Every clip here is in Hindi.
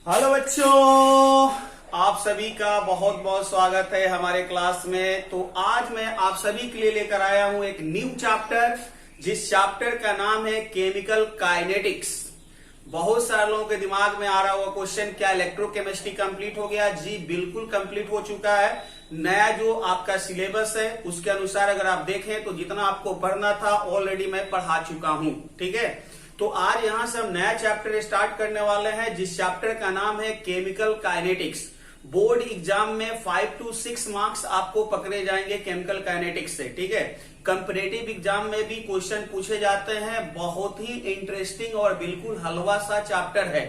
हेलो बच्चों, आप सभी का बहुत बहुत स्वागत है हमारे क्लास में। तो आज मैं आप सभी के लिए लेकर आया हूं एक न्यू चैप्टर, जिस चैप्टर का नाम है केमिकल काइनेटिक्स। बहुत सारे लोगों के दिमाग में आ रहा हुआ क्वेश्चन, क्या इलेक्ट्रोकेमिस्ट्री कंप्लीट हो गया? जी बिल्कुल कंप्लीट हो चुका है। नया जो आपका सिलेबस है उसके अनुसार अगर आप देखें तो जितना आपको पढ़ना था ऑलरेडी मैं पढ़ा चुका हूं। ठीक है, तो आज यहां से हम नया चैप्टर स्टार्ट करने वाले हैं, जिस चैप्टर का नाम है केमिकल काइनेटिक्स। बोर्ड एग्जाम में 5 to 6 मार्क्स आपको पकड़े जाएंगे केमिकल काइनेटिक्स से। ठीक है, कंपैरेटिव एग्जाम में भी क्वेश्चन पूछे जाते हैं। बहुत ही इंटरेस्टिंग और बिल्कुल हलवा सा चैप्टर है।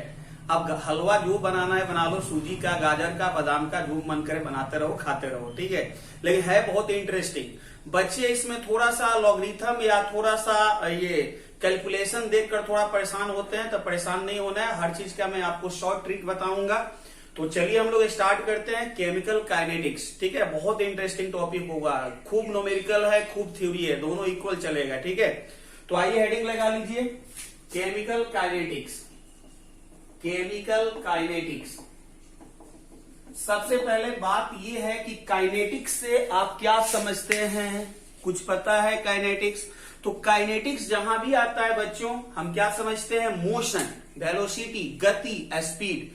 अब हलवा जो बनाना है बना लो, सूजी का, गाजर का, बादाम का, जो मन करे बनाते रहो, खाते रहो। ठीक है, लेकिन है बहुत इंटरेस्टिंग। बच्चे इसमें थोड़ा सा लॉगरिथम या थोड़ा सा ये कैलकुलेशन देखकर थोड़ा परेशान होते हैं, तो परेशान नहीं होना है। हर चीज का मैं आपको शॉर्ट ट्रिक बताऊंगा। तो चलिए हम लोग स्टार्ट करते हैं केमिकल काइनेटिक्स। ठीक है, बहुत इंटरेस्टिंग टॉपिक होगा। खूब न्यूमेरिकल है, खूब थ्योरी है, दोनों इक्वल चलेगा। ठीक है, तो आइए हेडिंग लगा लीजिए, केमिकल काइनेटिक्स। Chemical kinetics. सबसे पहले बात यह है कि काइनेटिक्स से आप क्या समझते हैं? कुछ पता है काइनेटिक्स? तो काइनेटिक्स जहां भी आता है बच्चों, हम क्या समझते हैं? मोशन, वेलोसिटी, गति, स्पीड।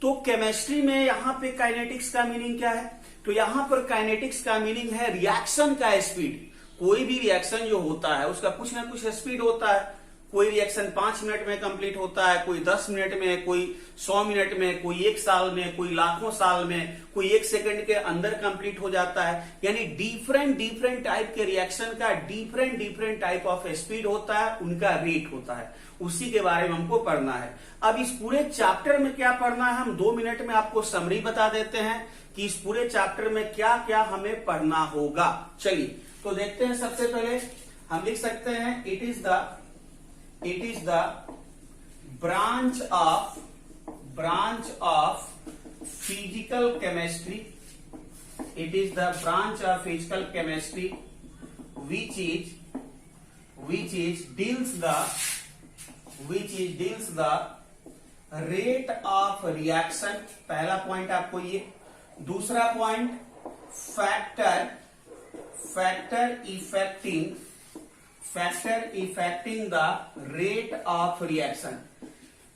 तो केमिस्ट्री में यहां पे काइनेटिक्स का मीनिंग क्या है? तो यहां पर काइनेटिक्स का मीनिंग है रिएक्शन का स्पीड। कोई भी रिएक्शन जो होता है उसका कुछ ना कुछ स्पीड होता है। कोई रिएक्शन 5 मिनट में कंप्लीट होता है, कोई 10 मिनट में, कोई 100 मिनट में, कोई 1 साल में, कोई लाखों साल में, कोई 1 सेकंड के अंदर कंप्लीट हो जाता है। यानी डिफरेंट टाइप के रिएक्शन का डिफरेंट टाइप ऑफ स्पीड होता है, उनका रेट होता है। उसी के बारे में हमको पढ़ना है। अब इस पूरे चैप्टर में क्या पढ़ना है, हम 2 मिनट में आपको समरी बता देते हैं कि इस पूरे चैप्टर में क्या क्या हमें पढ़ना होगा। चलिए तो देखते हैं। सबसे पहले हम लिख सकते हैं, it is the branch of physical chemistry. It is the branch of physical chemistry which deals the rate of reaction. पहला पॉइंट आपको ये। दूसरा point factor affecting the rate of reaction.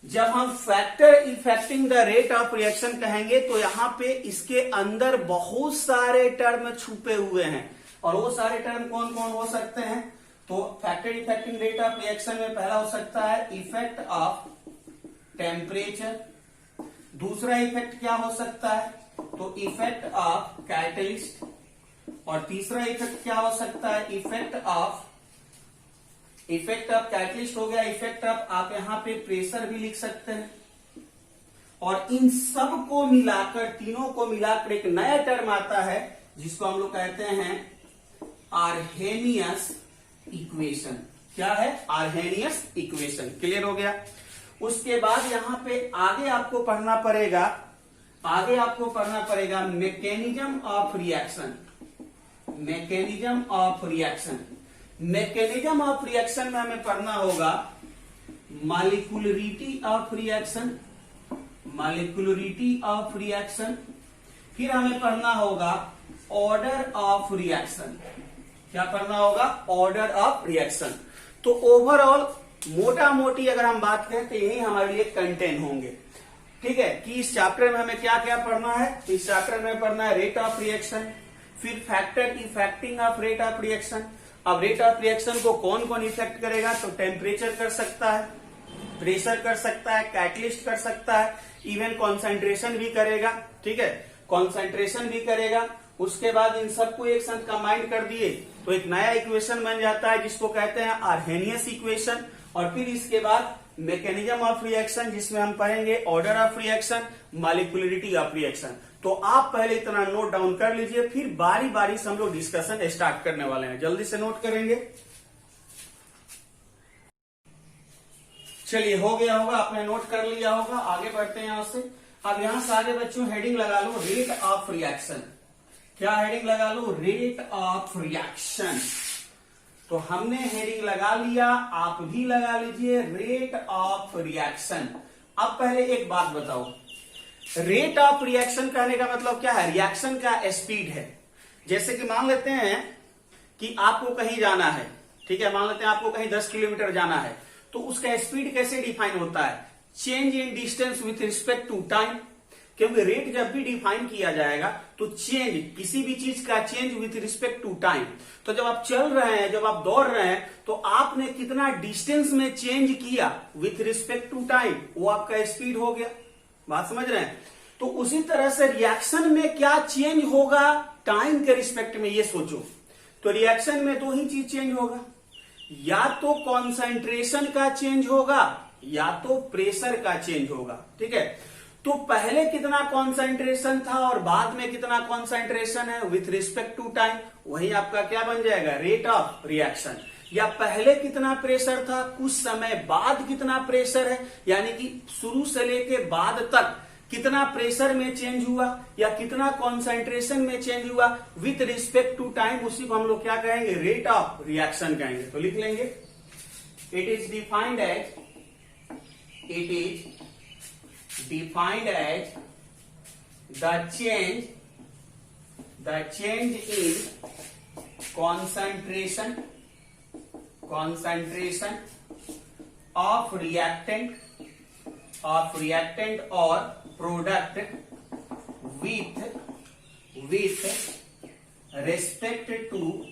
जब हम factor affecting the rate of reaction कहेंगे तो यहां पे इसके अंदर बहुत सारे टर्म छुपे हुए हैं। और वो सारे टर्म कौन कौन हो सकते हैं? तो factor affecting rate of reaction में पहला हो सकता है इफेक्ट ऑफ टेम्परेचर। दूसरा इफेक्ट क्या हो सकता है? तो इफेक्ट ऑफ कैटलिस्ट। और तीसरा इफेक्ट क्या हो सकता है? इफेक्ट ऑफ कैटलिस्ट हो गया। इफेक्ट ऑफ, आप यहां पे प्रेशर भी लिख सकते हैं। और इन सब को मिलाकर, तीनों को मिलाकर एक नया टर्म आता है जिसको हम लोग कहते हैं आर्हेनियस इक्वेशन। क्या है? Arrhenius equation. क्लियर हो गया? उसके बाद यहां पे आगे आपको पढ़ना पड़ेगा mechanism of reaction. Mechanism of reaction में हमें पढ़ना होगा मॉलिक्यूलरिटी ऑफ रिएक्शन। फिर हमें पढ़ना होगा ऑर्डर ऑफ रिएक्शन। क्या पढ़ना होगा? Order of reaction. तो ओवरऑल मोटा मोटी अगर हम बात करें तो यही हमारे लिए कंटेंट होंगे। ठीक है, कि इस चैप्टर में हमें क्या क्या पढ़ना है। इस चैप्टर में पढ़ना है रेट ऑफ रिएक्शन, फिर factor affecting of rate of reaction. अब रेट ऑफ रिएक्शन को कौन कौन इफेक्ट करेगा? तो टेम्परेचर कर सकता है, प्रेशर कर सकता है, कैटलिस्ट कर सकता है, इवन कॉन्सेंट्रेशन भी करेगा। ठीक है, कॉन्सेंट्रेशन भी करेगा। उसके बाद इन सबको एक साथ कंबाइन कर दिए तो एक नया इक्वेशन बन जाता है जिसको कहते हैं आर्हेनियस इक्वेशन। और फिर इसके बाद मैकेनिज्म ऑफ रिएक्शन, जिसमें हम पढ़ेंगे order of reaction, molecularity of reaction. तो आप पहले इतना नोट डाउन कर लीजिए, फिर बारी बारी से हम लोग डिस्कशन स्टार्ट करने वाले हैं। जल्दी से नोट करेंगे। चलिए, हो गया होगा, आपने नोट कर लिया होगा। आगे बढ़ते हैं यहां से। अब यहां से आगे बच्चों हेडिंग लगा लो रेट ऑफ रिएक्शन। क्या हेडिंग लगा लो? Rate of reaction. तो हमने हेडिंग लगा लिया, आप भी लगा लीजिए, रेट ऑफ रिएक्शन। अब पहले एक बात बताओ, रेट ऑफ रिएक्शन कहने का मतलब क्या है, रिएक्शन का स्पीड है। जैसे कि मान लेते हैं कि आपको कहीं जाना है, ठीक है, मान लेते हैं आपको कहीं 10 किलोमीटर जाना है, तो उसका स्पीड कैसे डिफाइन होता है, change in distance with respect to time. क्योंकि रेट जब भी डिफाइन किया जाएगा तो चेंज, किसी भी चीज का change with respect to time. तो जब आप चल रहे हैं, जब आप दौड़ रहे हैं, तो आपने कितना डिस्टेंस में चेंज किया विथ रिस्पेक्ट टू टाइम, वो आपका स्पीड हो गया। बात समझ रहे हैं। तो उसी तरह से रिएक्शन में क्या चेंज होगा टाइम के रिस्पेक्ट में, ये सोचो। तो रिएक्शन में दो ही चीज चेंज होगा, या तो कॉन्सेंट्रेशन का चेंज होगा या तो प्रेशर का चेंज होगा। ठीक है, तो पहले कितना कॉन्सेंट्रेशन था और बाद में कितना कॉन्सेंट्रेशन है विथ रिस्पेक्ट टू टाइम, वही आपका क्या बन जाएगा, रेट ऑफ रिएक्शन। या पहले कितना प्रेशर था, कुछ समय बाद कितना प्रेशर है, यानी कि शुरू से लेके बाद तक कितना प्रेशर में चेंज हुआ या कितना कॉन्सेंट्रेशन में चेंज हुआ विथ रिस्पेक्ट टू टाइम, उसी को हम लोग क्या कहेंगे, रेट ऑफ रिएक्शन कहेंगे। तो लिख लेंगे, it is defined as the change in concentration of reactant or product with respect to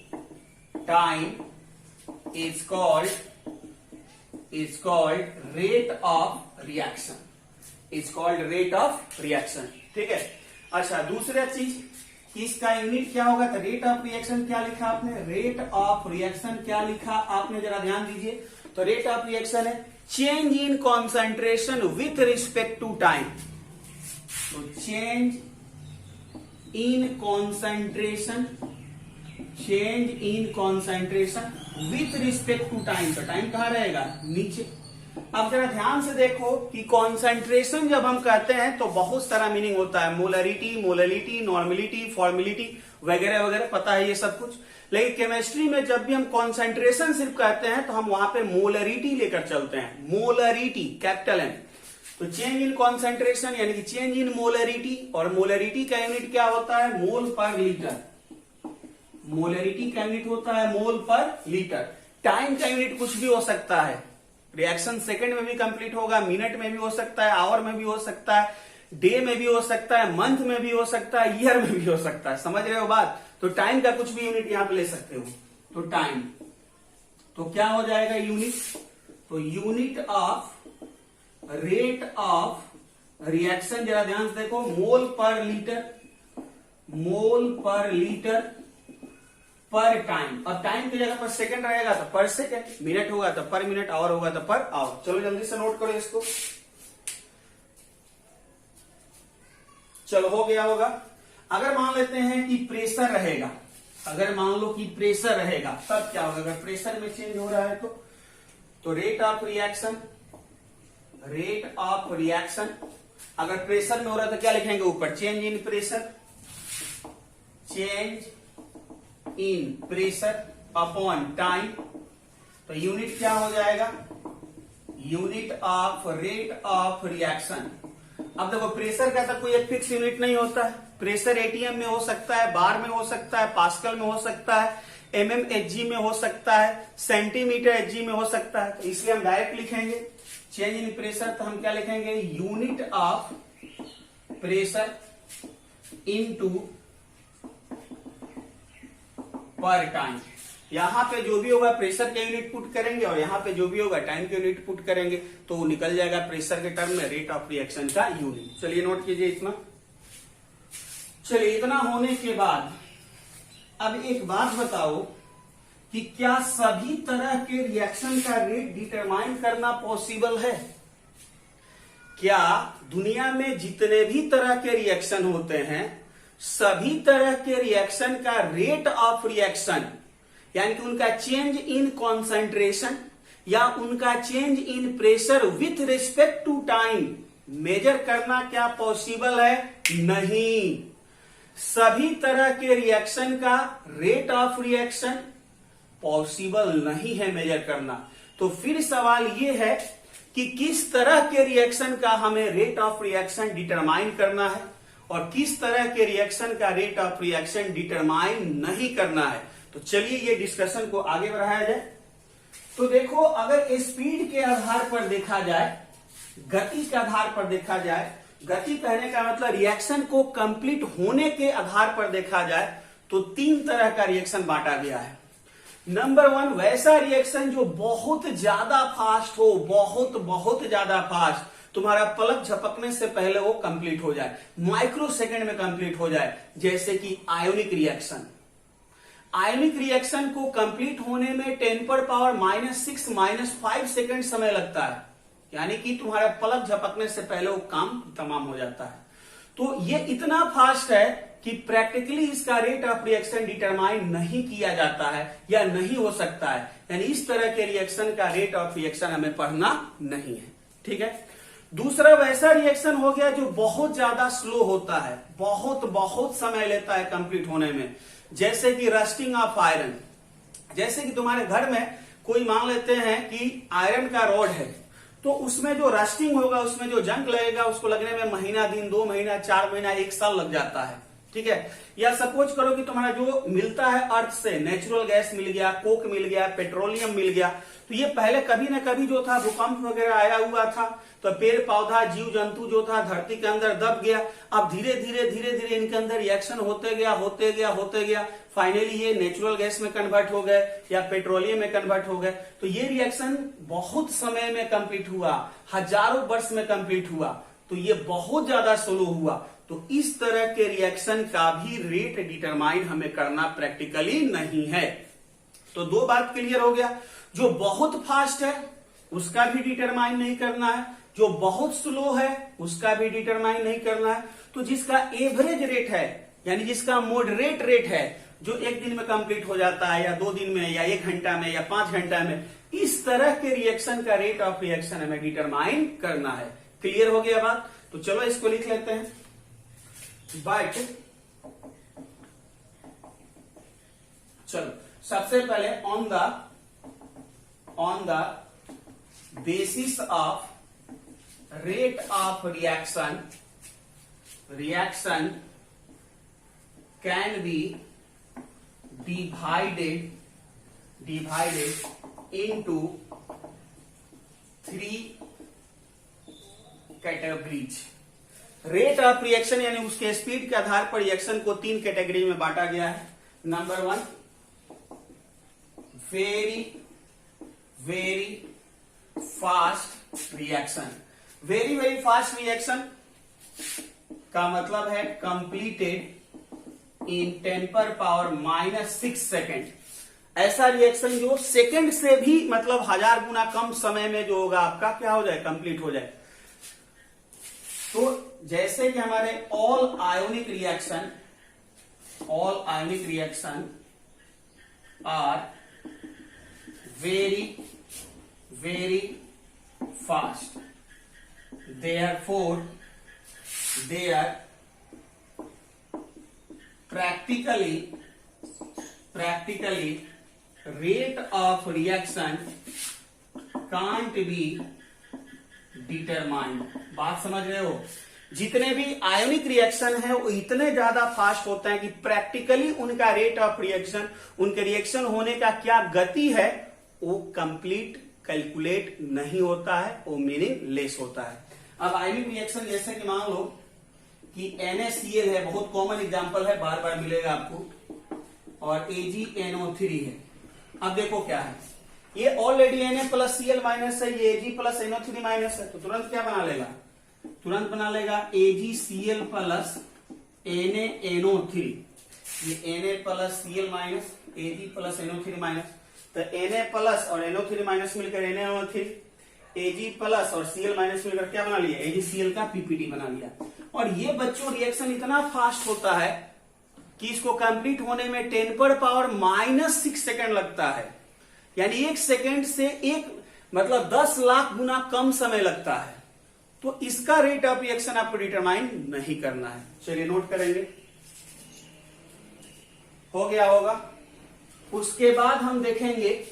time is called rate of reaction, is called rate of reaction। ठीक है। अच्छा, दूसरा चीज, इसका यूनिट क्या होगा, तो रेट ऑफ रिएक्शन क्या लिखा आपने, रेट ऑफ रिएक्शन क्या लिखा आपने, जरा ध्यान दीजिए। तो रेट ऑफ रिएक्शन है change in concentration with respect to time. तो change in concentration with respect to time. तो टाइम कहां रहेगा, नीचे। अब जरा ध्यान से देखो कि कॉन्सेंट्रेशन जब हम कहते हैं तो बहुत सारा मीनिंग होता है, मोलरिटी, नॉर्मलिटी, फॉर्मेलिटी वगैरह वगैरह, पता है ये सब कुछ। लेकिन केमिस्ट्री में जब भी हम कॉन्सेंट्रेशन सिर्फ कहते हैं तो हम वहां पे मोलरिटी लेकर चलते हैं, मोलरिटी कैपिटल एम। तो चेंज इन कॉन्सेंट्रेशन यानी कि चेंज इन मोलरिटी, और मोलरिटी का यूनिट क्या होता है, मोल पर लीटर। मोलरिटी का यूनिट होता है मोल पर लीटर। टाइम का यूनिट कुछ भी हो सकता है, रिएक्शन सेकंड में भी कंप्लीट होगा, मिनट में भी हो सकता है, आवर में भी हो सकता है, डे में भी हो सकता है, मंथ में भी हो सकता है, ईयर में भी हो सकता है। समझ रहे हो बात। तो टाइम का कुछ भी यूनिट यहां पे ले सकते हो। तो टाइम, तो क्या हो जाएगा यूनिट, तो unit of rate of reaction, जरा ध्यान से देखो, मोल पर लीटर पर टाइम। और टाइम की जगह पर सेकंड रहेगा तो पर सेकंड, मिनट होगा तो पर मिनट, आवर होगा तो पर आवर। चलो जल्दी से नोट करो इसको। चलो हो गया होगा। अगर मान लेते हैं कि प्रेशर रहेगा, अगर मान लो कि प्रेशर रहेगा, तब क्या होगा, अगर प्रेशर में चेंज हो रहा है तो रेट ऑफ रिएक्शन। अगर प्रेशर में हो रहा है तो क्या लिखेंगे ऊपर, change in pressure, change in pressure upon time. तो यूनिट क्या हो जाएगा, unit of rate of reaction. अब देखो, प्रेशर का तो कोई एक फिक्स यूनिट नहीं होता है। प्रेशर एटीएम में हो सकता है, बार में हो सकता है, पास्कल में हो सकता है, एमएमएचजी में हो सकता है, सेंटीमीटर एचजी में हो सकता है। तो इसलिए हम डायरेक्ट लिखेंगे चेंज इन प्रेशर। तो हम क्या लिखेंगे, यूनिट ऑफ प्रेशर इनटू पर टाइम। यहां पे जो भी होगा प्रेशर का यूनिट पुट करेंगे और यहां पे जो भी होगा टाइम का यूनिट पुट करेंगे, तो वो निकल जाएगा प्रेशर के टर्म में रेट ऑफ रिएक्शन का यूनिट। चलिए नोट कीजिए इतना। चलिए, इतना होने के बाद अब एक बात बताओ कि क्या सभी तरह के रिएक्शन का रेट डिटरमाइन करना पॉसिबल है? क्या दुनिया में जितने भी तरह के रिएक्शन होते हैं, सभी तरह के रिएक्शन का रेट ऑफ रिएक्शन, यानी कि उनका चेंज इन कॉन्सेंट्रेशन या उनका change in pressure with respect to time measure करना क्या पॉसिबल है? नहीं। सभी तरह के रिएक्शन का रेट ऑफ रिएक्शन पॉसिबल नहीं है मेजर करना। तो फिर सवाल यह है कि किस तरह के रिएक्शन का हमें रेट ऑफ रिएक्शन डिटरमाइन करना है और किस तरह के रिएक्शन का रेट ऑफ रिएक्शन डिटरमाइन नहीं करना है। तो चलिए ये डिस्कशन को आगे बढ़ाया जाए। तो देखो, अगर स्पीड के आधार पर देखा जाए, गति के आधार पर देखा जाए, गति कहने का मतलब रिएक्शन को कंप्लीट होने के आधार पर देखा जाए, तो 3 तरह का रिएक्शन बांटा गया है। नंबर 1, वैसा रिएक्शन जो बहुत ज्यादा फास्ट हो, बहुत ज्यादा फास्ट, तुम्हारा पलक झपकने से पहले वो कंप्लीट हो जाए, माइक्रो सेकेंड में कंप्लीट हो जाए, जैसे कि आयोनिक रिएक्शन। आयोनिक रिएक्शन को कंप्लीट होने में 10⁻⁻6 -5 सेकेंड समय लगता है, यानी कि तुम्हारा पलक झपकने से पहले वो काम तमाम हो जाता है। तो ये इतना फास्ट है कि प्रैक्टिकली इसका रेट ऑफ रिएक्शन डिटरमाइन नहीं किया जाता है या नहीं हो सकता है, यानी इस तरह के रिएक्शन का रेट ऑफ रिएक्शन हमें पढ़ना नहीं है। ठीक है। दूसरा वैसा रिएक्शन हो गया जो बहुत ज्यादा स्लो होता है, बहुत समय लेता है कंप्लीट होने में, जैसे कि रस्टिंग ऑफ आयरन। जैसे कि तुम्हारे घर में कोई मान लेते हैं कि आयरन का रॉड है, तो उसमें जो रस्टिंग होगा, उसमें जो जंग लगेगा, उसको लगने में महीना दिन, 2 महीना, 4 महीना, 1 साल लग जाता है। ठीक है। या सपोज करो कि तुम्हारा जो मिलता है अर्थ से, नेचुरल गैस मिल गया, कोक मिल गया, पेट्रोलियम मिल गया, तो ये पहले कभी न कभी जो था भूकंप वगैरह आया हुआ था, तो पेड़ पौधा जीव जंतु जो था धरती के अंदर दब गया। अब धीरे धीरे इनके अंदर रिएक्शन होते गया, फाइनली ये नेचुरल गैस में कन्वर्ट हो गए या पेट्रोलियम में कन्वर्ट हो गए। तो ये रिएक्शन बहुत समय में कंप्लीट हुआ, हजारों वर्ष में कंप्लीट हुआ, तो ये बहुत ज्यादा स्लो हुआ। तो इस तरह के रिएक्शन का भी रेट डिटरमाइन हमें करना प्रैक्टिकली नहीं है। तो 2 बात क्लियर हो गया। जो बहुत फास्ट है उसका भी डिटरमाइन नहीं करना है, जो बहुत स्लो है उसका भी डिटरमाइन नहीं करना है। तो जिसका एवरेज रेट है, यानी जिसका मॉडरेट रेट है, जो 1 दिन में कंप्लीट हो जाता है या 2 दिन में या 1 घंटा में या 5 घंटा में, इस तरह के रिएक्शन का रेट ऑफ रिएक्शन हमें डिटरमाइन करना है। क्लियर हो गया बात? तो चलो इसको लिख लेते हैं। बट चलो सबसे पहले on the basis of rate of reaction can be divided into 3 categories. Rate of reaction यानी उसके स्पीड के आधार पर रिएक्शन को 3 कैटेगरी में बांटा गया है। Number 1, very fast reaction. Very fast reaction का मतलब है कंप्लीटेड इन 10⁻⁻6 सेकेंड। ऐसा रिएक्शन जो सेकेंड से भी मतलब 1000 गुना कम समय में जो होगा आपका क्या हो जाए, कंप्लीट हो जाए। तो जैसे कि हमारे all ionic reaction are very fast, therefore they are practically rate of reaction can't be determined। बात समझ रहे हो? जितने भी आयोनिक रिएक्शन है वो इतने ज्यादा फास्ट होते हैं कि प्रैक्टिकली उनका रेट ऑफ रिएक्शन, उनके रिएक्शन होने का क्या गति है, वो कंप्लीट कैलकुलेट नहीं होता है, वो मीनिंग लेस होता है। अब आयोनिक रिएक्शन जैसे कि मान लो कि NaCl है, बहुत कॉमन एग्जांपल है, बार बार मिलेगा आपको, और AgNO3 है। अब देखो क्या है, ये ऑलरेडी Na+Cl- है, ये Ag+NO3- है, तो तुरंत क्या बना लेगा, तुरंत बना लेगा AgCl + NaNO3। ये Na+Cl- Ag+NO3-, तो Na+ और NO3- मिलकर NaNO3, Ag+ और Cl- मिलकर क्या बना लिया, AgCl का PPT बना लिया। और ये बच्चों रिएक्शन इतना फास्ट होता है कि इसको कंप्लीट होने में 10⁻⁻6 सेकेंड लगता है, यानी 1 सेकेंड से मतलब 10 लाख गुना कम समय लगता है। तो इसका रेट ऑफ रिएक्शन आपको डिटरमाइन नहीं करना है। चलिए नोट करेंगे, हो गया होगा। उसके बाद हम देखेंगे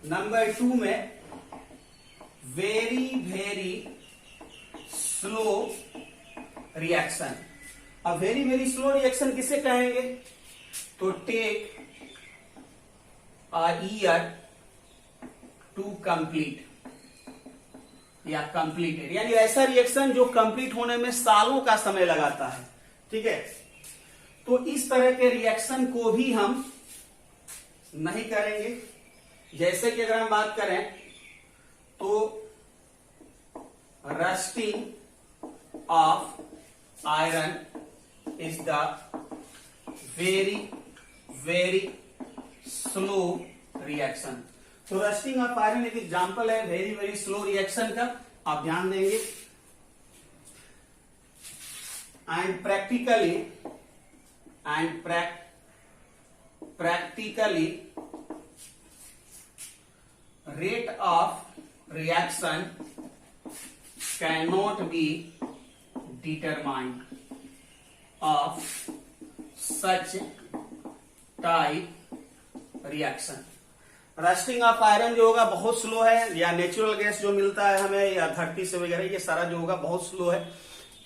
नंबर 2 में वेरी वेरी स्लो रिएक्शन। अब वेरी वेरी स्लो रिएक्शन किसे कहेंगे? तो take a year to complete या कंप्लीटेड, यानी ऐसा रिएक्शन जो कंप्लीट होने में सालों का समय लगाता है। ठीक है, तो इस तरह के रिएक्शन को भी हम नहीं करेंगे। जैसे कि अगर हम बात करें तो rusting of iron is the very very slow reaction. तो रस्टिंग ऑफ आयरन एक एग्जांपल है वेरी वेरी स्लो रिएक्शन का, आप ध्यान देंगे। And practically rate of reaction cannot be determined of such type reaction। Rusting of iron जो होगा बहुत स्लो है, या नेचुरल गैस जो मिलता है हमें या धरती से वगैरह, ये सारा जो होगा बहुत स्लो है,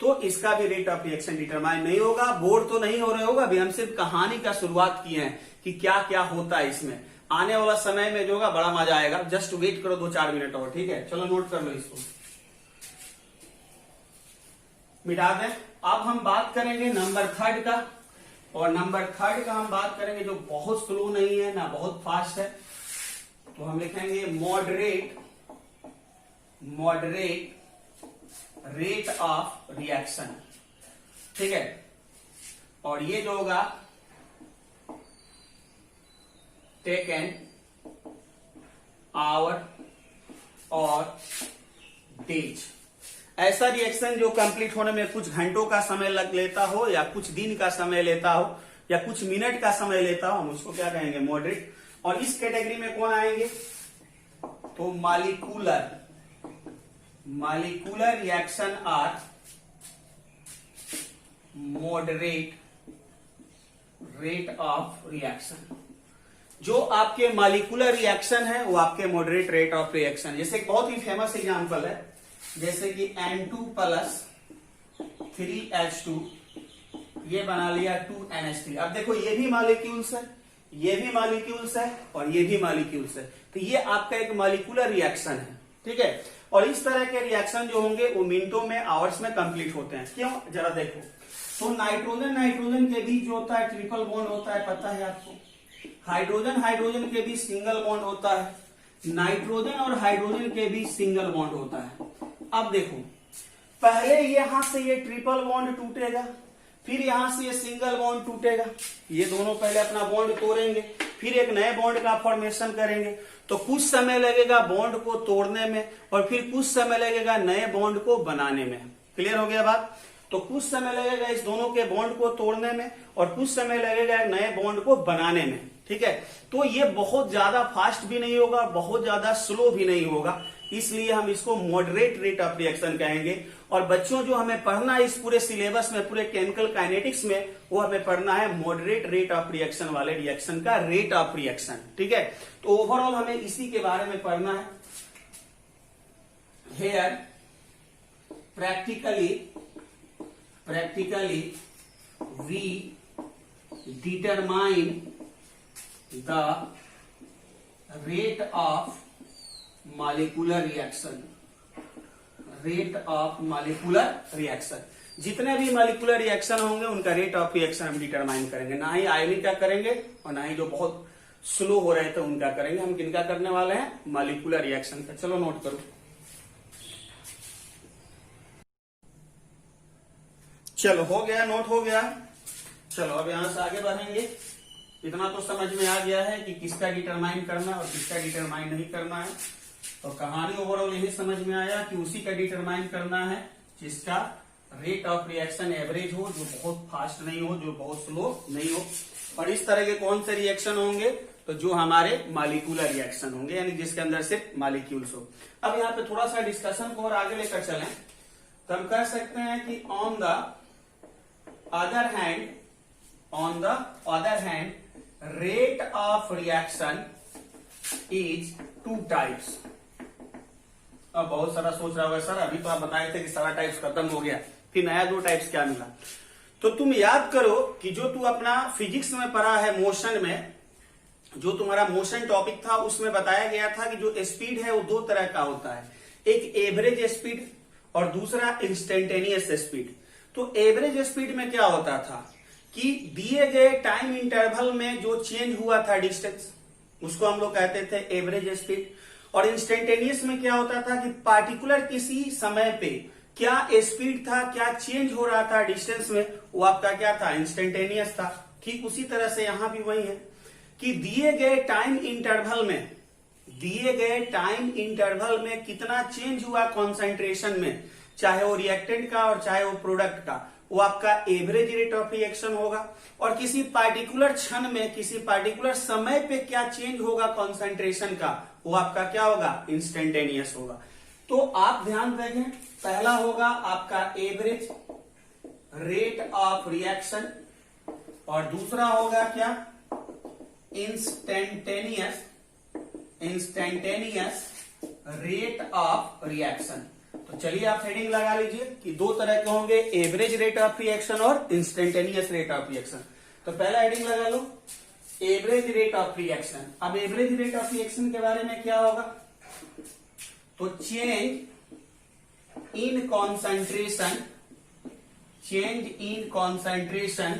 तो इसका भी रेट ऑफ रिएक्शन डिटरमाइन नहीं होगा। बोर्ड तो नहीं हो रहे होगा, अभी हम सिर्फ कहानी का शुरुआत किए हैं कि क्या क्या होता है इसमें। आने वाला समय में जो होगा बड़ा मजा आएगा, जस्ट वेट करो 2-4 मिनट और। ठीक है, चलो नोट कर लो इसको, मिटा दें। अब हम बात करेंगे नंबर 3 का, और नंबर 3 का हम बात करेंगे जो बहुत स्लो नहीं है ना बहुत फास्ट है। तो हम लिखेंगे मॉडरेट रेट ऑफ रिएक्शन। ठीक है, और ये जो होगा टेकन आवर और डेज। ऐसा रिएक्शन जो कंप्लीट होने में कुछ घंटों का समय लग लेता हो, या कुछ दिन का समय लेता हो, या कुछ मिनट का समय लेता हो, हम उसको क्या कहेंगे? मॉडरेट। और इस कैटेगरी में कौन आएंगे? तो molecular reaction are moderate rate of reaction. जो आपके मॉलिक्यूलर रिएक्शन है वो आपके मॉडरेट रेट ऑफ रिएक्शन। जैसे एक बहुत ही फेमस एग्जांपल है, जैसे कि N2 प्लस 3H2 ये बना लिया 2NH3। अब देखो ये भी मॉलिक्यूल्स है, ये भी मॉलिक्यूल्स है, और ये भी मॉलिक्यूल्स है, तो ये आपका एक मॉलिक्यूलर रिएक्शन है। ठीक है, और इस तरह के रिएक्शन जो होंगे वो मिनटों में, आवर्स में कंप्लीट होते हैं। क्यों? जरा देखो, तो नाइट्रोजन के बीच जो होता है ट्रिपल बॉन्ड होता है, पता है आपको। हाइड्रोजन के बीच सिंगल बॉन्ड होता है, नाइट्रोजन और हाइड्रोजन के बीच सिंगल बॉन्ड होता है। अब देखो, पहले यहां से ये ट्रिपल बॉन्ड टूटेगा, फिर यहां से ये सिंगल बॉन्ड टूटेगा, ये दोनों पहले अपना बॉन्ड तोड़ेंगे, फिर एक नए बॉन्ड का फॉर्मेशन करेंगे। तो कुछ समय लगेगा बॉन्ड को तोड़ने में, और फिर कुछ समय लगेगा नए बॉन्ड को बनाने में। क्लियर हो गया बात? तो कुछ समय लगेगा इस दोनों के बॉन्ड को तोड़ने में, और कुछ समय लगेगा नए बॉन्ड को बनाने में। ठीक है, तो ये बहुत ज्यादा फास्ट भी नहीं होगा, बहुत ज्यादा स्लो भी नहीं होगा, इसलिए हम इसको मॉडरेट रेट ऑफ रिएक्शन कहेंगे। और बच्चों जो हमें पढ़ना है इस पूरे सिलेबस में, पूरे केमिकल काइनेटिक्स में, वो हमें पढ़ना है मॉडरेट रेट ऑफ रिएक्शन वाले रिएक्शन का रेट ऑफ रिएक्शन। ठीक है, तो ओवरऑल हमें इसी के बारे में पढ़ना है। Here practically we determine the rate of molecular reaction। जितने भी मॉलिक्यूलर रिएक्शन होंगे उनका रेट ऑफ रिएक्शन हम डिटरमाइन करेंगे, ना ही आयनिक का करेंगे और ना ही जो बहुत स्लो हो रहे थे उनका करेंगे। हम किनका करने वाले हैं? मॉलिक्यूलर रिएक्शन का। चलो नोट करो। चलो हो गया, नोट हो गया। चलो अब यहां से आगे बढ़ेंगे। इतना तो समझ में आ गया है कि किसका डिटरमाइन करना और किसका डिटरमाइन नहीं करना है। तो कहानी ओवरऑल यही समझ में आया कि उसी का डिटरमाइन करना है जिसका रेट ऑफ रिएक्शन एवरेज हो, जो बहुत फास्ट नहीं हो, जो बहुत स्लो नहीं हो। और इस तरह के कौन से रिएक्शन होंगे? तो जो हमारे मॉलिक्यूलर रिएक्शन होंगे, यानी जिसके अंदर सिर्फ मॉलिक्यूल्स हो। अब यहाँ पे थोड़ा सा डिस्कशन को और आगे लेकर चलें तो हम कह सकते हैं कि on the other hand rate of reaction is 2 types. अब बहुत सारा सोच रहा होगा सर अभी तो आप बताए थे कि सारा टाइप्स खत्म हो गया, फिर नया 2 टाइप्स क्या मिला। तो तुम याद करो कि जो तू अपना फिजिक्स में पढ़ा है मोशन में, जो तुम्हारा मोशन टॉपिक था उसमें बताया गया था कि जो स्पीड है वो 2 तरह का होता है, एक एवरेज स्पीड और दूसरा इंस्टेंटेनियस स्पीड। तो एवरेज स्पीड में क्या होता था कि दिए गए टाइम इंटरवल में जो चेंज हुआ था डिस्टेंस, उसको हम लोग कहते थे एवरेज स्पीड। और इंस्टेंटेनियस में क्या होता था कि पार्टिकुलर किसी समय पे क्या स्पीड था, क्या चेंज हो रहा था डिस्टेंस में, वो आपका क्या था, इंस्टेंटेनियस था। ठीक उसी तरह से यहां भी वही है कि दिए गए टाइम इंटरवल में कितना चेंज हुआ कॉन्सेंट्रेशन में, चाहे वो रिएक्टेंट का और चाहे वो प्रोडक्ट का, वो आपका एवरेज रेट ऑफ रिएक्शन होगा। और किसी पार्टिकुलर क्षण में, किसी पार्टिकुलर समय पे क्या चेंज होगा कॉन्सेंट्रेशन का, वो आपका क्या होगा, इंस्टेंटेनियस होगा। तो आप ध्यान रखें, पहला होगा आपका एवरेज रेट ऑफ रिएक्शन और दूसरा होगा क्या, इंस्टेंटेनियस रेट ऑफ रिएक्शन। तो चलिए आप हेडिंग लगा लीजिए कि 2 तरह के होंगे, एवरेज रेट ऑफ रिएक्शन और इंस्टेंटेनियस रेट ऑफ रिएक्शन। तो पहला हेडिंग लगा लो एवरेज रेट ऑफ रिएक्शन। अब एवरेज रेट ऑफ रिएक्शन के बारे में क्या होगा, तो change in concentration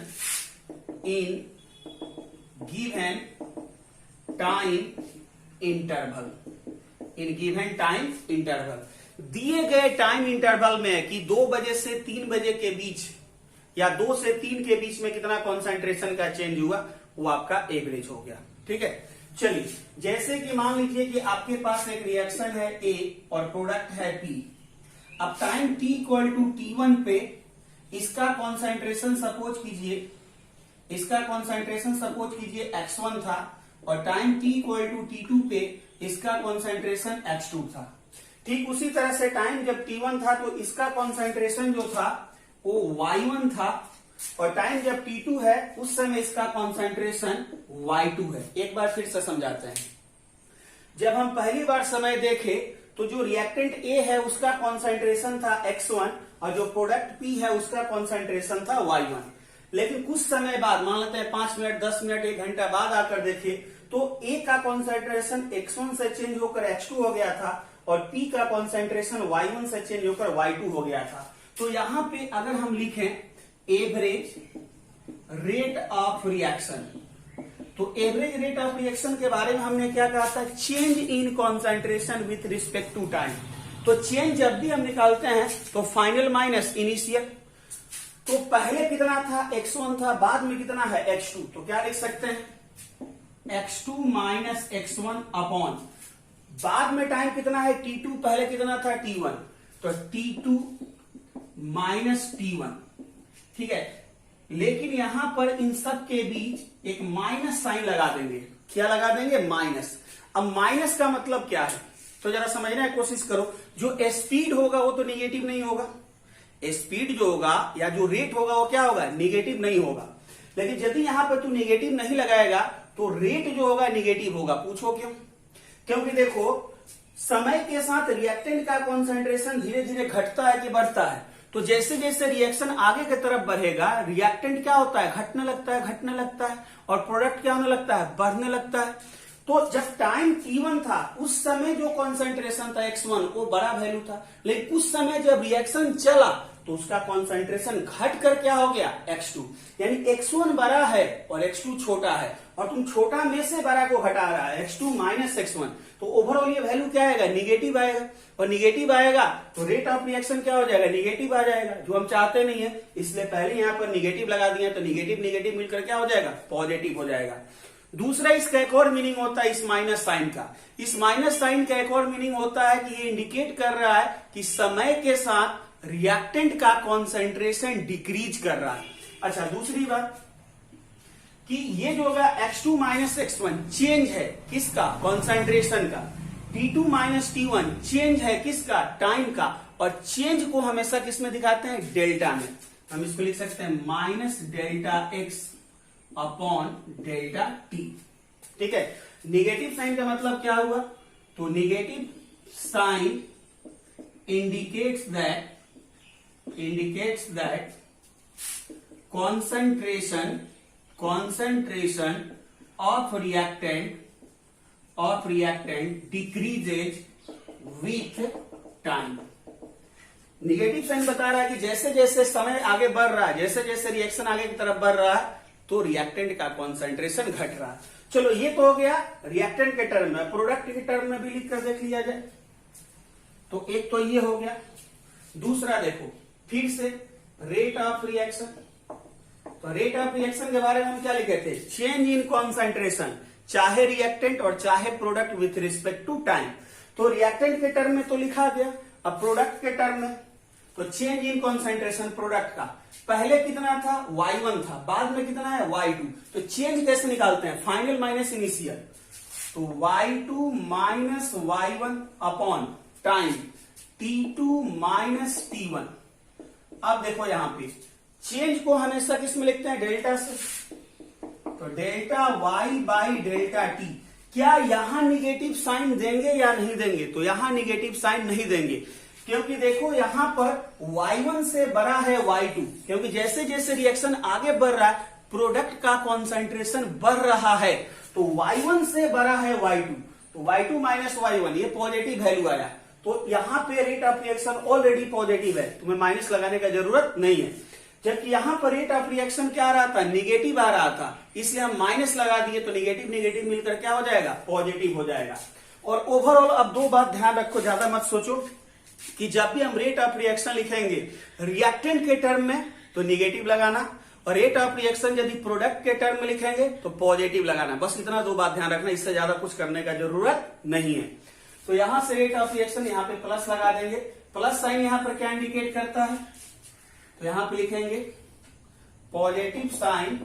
in given time interval. दिए गए टाइम इंटरवल में कि 2 बजे से 3 बजे के बीच या 2 से 3 के बीच में कितना कॉन्सेंट्रेशन का चेंज हुआ, वो आपका एवरेज हो गया। ठीक है, चलिए जैसे कि मान लीजिए कि आपके पास एक रिएक्शन है A और प्रोडक्ट है P। अब time t equal to T1 पे इसका कॉन्सेंट्रेशन सपोज कीजिए x1 था और time t equal to T2 पे इसका कॉन्सेंट्रेशन x2 था। ठीक उसी तरह से टाइम जब T1 था तो इसका कॉन्सेंट्रेशन जो था वो y1 था और टाइम जब T2 है उस समय इसका कॉन्सेंट्रेशन y2 है। एक बार फिर से समझाते हैं। जब हम पहली बार समय देखे तो जो रिएक्टेंट A है उसका कॉन्सेंट्रेशन था x1 और जो प्रोडक्ट P है उसका कॉन्सेंट्रेशन था y1। लेकिन कुछ समय बाद, मान लेते हैं 5 मिनट, 10 मिनट, 1 घंटा बाद आकर देखे तो A का कॉन्सेंट्रेशन x1 से चेंज होकर x2 हो गया था और P का कॉन्सेंट्रेशन y1 से चेंज होकर y2 हो गया था। तो यहां पे अगर हम लिखें एवरेज रेट ऑफ रिएक्शन, तो एवरेज रेट ऑफ रिएक्शन के बारे में हमने क्या कहा था, change in concentration with respect to time. तो चेंज जब भी हम निकालते हैं तो फाइनल माइनस इनिशियल। तो पहले कितना था, x1 था, बाद में कितना है, x2। तो क्या लिख सकते हैं, x2 माइनस x1 अपॉन, बाद में टाइम कितना है t2, पहले कितना था t1, तो t2 माइनस t1। ठीक है, लेकिन यहां पर इन सब के बीच एक माइनस साइन लगा देंगे। क्या लगा देंगे, माइनस। अब माइनस का मतलब क्या है, तो जरा समझने की कोशिश करो। जो स्पीड होगा वो तो निगेटिव नहीं होगा, स्पीड जो होगा या जो रेट होगा वो क्या होगा, निगेटिव नहीं होगा। लेकिन यदि यहां पर तू निगेटिव नहीं लगाएगा तो रेट जो होगा निगेटिव होगा। पूछो क्यों, क्योंकि देखो समय के साथ रिएक्टेंट का कॉन्सेंट्रेशन धीरे धीरे घटता है कि बढ़ता है। तो जैसे जैसे रिएक्शन आगे की तरफ बढ़ेगा रिएक्टेंट क्या होता है, घटने लगता है और प्रोडक्ट क्या होने लगता है, बढ़ने लगता है। तो जब टाइम t1 था उस समय जो कॉन्सेंट्रेशन था x1 वो बड़ा वैल्यू था, लेकिन कुछ समय जब रिएक्शन चला तो उसका कॉन्सेंट्रेशन घट कर क्या हो गया, x2। यानी x1 बड़ा है और x2 छोटा है और तुम छोटा में से बड़ा को घटा रहा है, x2 माइनस x1। तो ओवरऑल ये वैल्यू क्या आएगा, निगेटिव आएगा। और निगेटिव आएगा तो रेट ऑफ रिएक्शन क्या हो जाएगा, निगेटिव आ जाएगा, जो हम चाहते नहीं है। इसलिए पहले यहां पर निगेटिव लगा दिया तो निगेटिव निगेटिव मिलकर क्या हो जाएगा, पॉजिटिव हो जाएगा। दूसरा इसका एक और मीनिंग होता है इस माइनस साइन का। इस माइनस साइन का एक और मीनिंग होता है कि ये इंडिकेट कर रहा है कि समय के साथ रिएक्टेंट का कॉन्सेंट्रेशन डिक्रीज कर रहा है। अच्छा, दूसरी बात कि ये जो होगा x2 माइनस x1 चेंज है किसका, कॉन्सेंट्रेशन का। t2 माइनस t1 चेंज है किसका, टाइम का। और चेंज को हमेशा किस में दिखाते हैं, डेल्टा में। हम इसको लिख सकते हैं minus delta x upon delta t। ठीक है, निगेटिव साइन का मतलब क्या हुआ, तो negative sign indicates that concentration of reactant decreases with time। Negative sign बता रहा है कि जैसे जैसे समय आगे बढ़ रहा है, जैसे जैसे रिएक्शन आगे की तरफ बढ़ रहा है, तो रिएक्टेंट का कॉन्सेंट्रेशन घट रहा है। चलो ये तो हो गया रिएक्टेंट के टर्म में। प्रोडक्ट के टर्म में भी लिख कर देख लिया जाए तो एक तो ये हो गया। दूसरा देखो फिर से रेट ऑफ रिएक्शन। तो रेट ऑफ रिएक्शन के बारे में हम क्या लिखे थे? चेंज इन कॉन्सेंट्रेशन, चाहे रिएक्टेंट और चाहे product with respect to time. तो रिएक्टेंट के टर्म में तो लिखा गया, अब प्रोडक्ट के टर्म में तो चेंज इन कॉन्सेंट्रेशन प्रोडक्ट का पहले कितना था? y1 था, बाद में कितना है? y2। तो चेंज कैसे निकालते हैं? Final minus initial. तो y2 minus y1 upon time t2 minus t1। अब देखो यहां पे चेंज को हमेशा किस में लिखते हैं? डेल्टा से। तो delta y by delta t। क्या यहां निगेटिव साइन देंगे या नहीं देंगे? तो यहां निगेटिव साइन नहीं देंगे, क्योंकि देखो यहां पर y1 से बड़ा है y2, क्योंकि जैसे जैसे रिएक्शन आगे बढ़ रहा है प्रोडक्ट का कॉन्सेंट्रेशन बढ़ रहा है। तो y1 से बड़ा है y2, तो y2 माइनस y1 ये पॉजिटिव वैल्यू आया। तो यहां पे rate of reaction already positive है, तुम्हें माइनस लगाने का जरूरत नहीं है। जबकि यहां पर रेट ऑफ रिएक्शन क्या आ रहा था? निगेटिव आ रहा था, इसलिए हम माइनस लगा दिए। तो निगेटिव निगेटिव मिलकर क्या हो जाएगा? पॉजिटिव हो जाएगा। और ओवरऑल अब दो बात ध्यान रखो, ज्यादा मत सोचो, कि जब भी हम रेट ऑफ रिएक्शन लिखेंगे रिएक्टेंट के टर्म में तो निगेटिव लगाना, और रेट ऑफ रिएक्शन यदि प्रोडक्ट के टर्म में लिखेंगे तो पॉजिटिव लगाना। बस इतना दो बात ध्यान रखना, इससे ज्यादा कुछ करने का जरूरत नहीं है। तो यहां से रेट ऑफ रिएक्शन यहाँ पे प्लस लगा देंगे। प्लस साइन यहां पर क्या इंडिकेट करता है? तो यहां पे लिखेंगे positive sign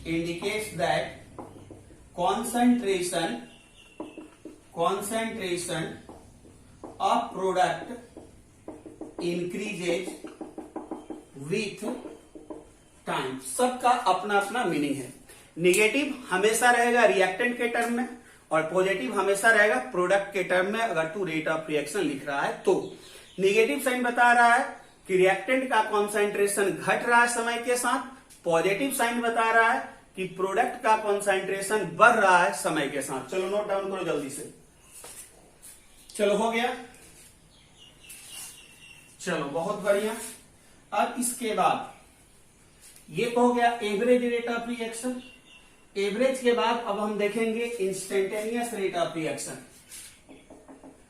indicates that concentration of product increases with time। सबका अपना अपना मीनिंग है। निगेटिव हमेशा रहेगा रिएक्टेंट के टर्म में, और पॉजिटिव हमेशा रहेगा प्रोडक्ट के टर्म में अगर तू रेट ऑफ रिएक्शन लिख रहा है तो। निगेटिव साइन बता रहा है कि रिएक्टेंट का कॉन्सेंट्रेशन घट रहा है समय के साथ, पॉजिटिव साइन बता रहा है कि प्रोडक्ट का कॉन्सेंट्रेशन बढ़ रहा है समय के साथ। चलो नोट डाउन करो जल्दी से। चलो हो गया, चलो बहुत बढ़िया। अब इसके बाद ये तो हो गया average rate of reaction. Average के बाद अब हम देखेंगे instantaneous rate of reaction.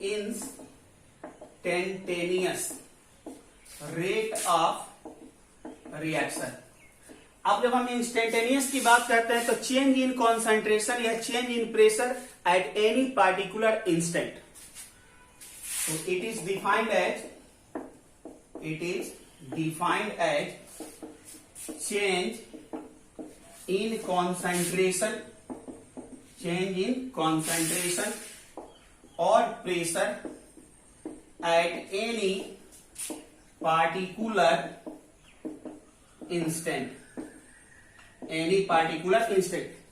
Instantaneous rate of reaction. अब जब हम इंस्टेंटेनियस की बात करते हैं तो चेंज इन कॉन्सेंट्रेशन या change in pressure at any particular instant. So it is defined as change in concentration or pressure at any particular instant।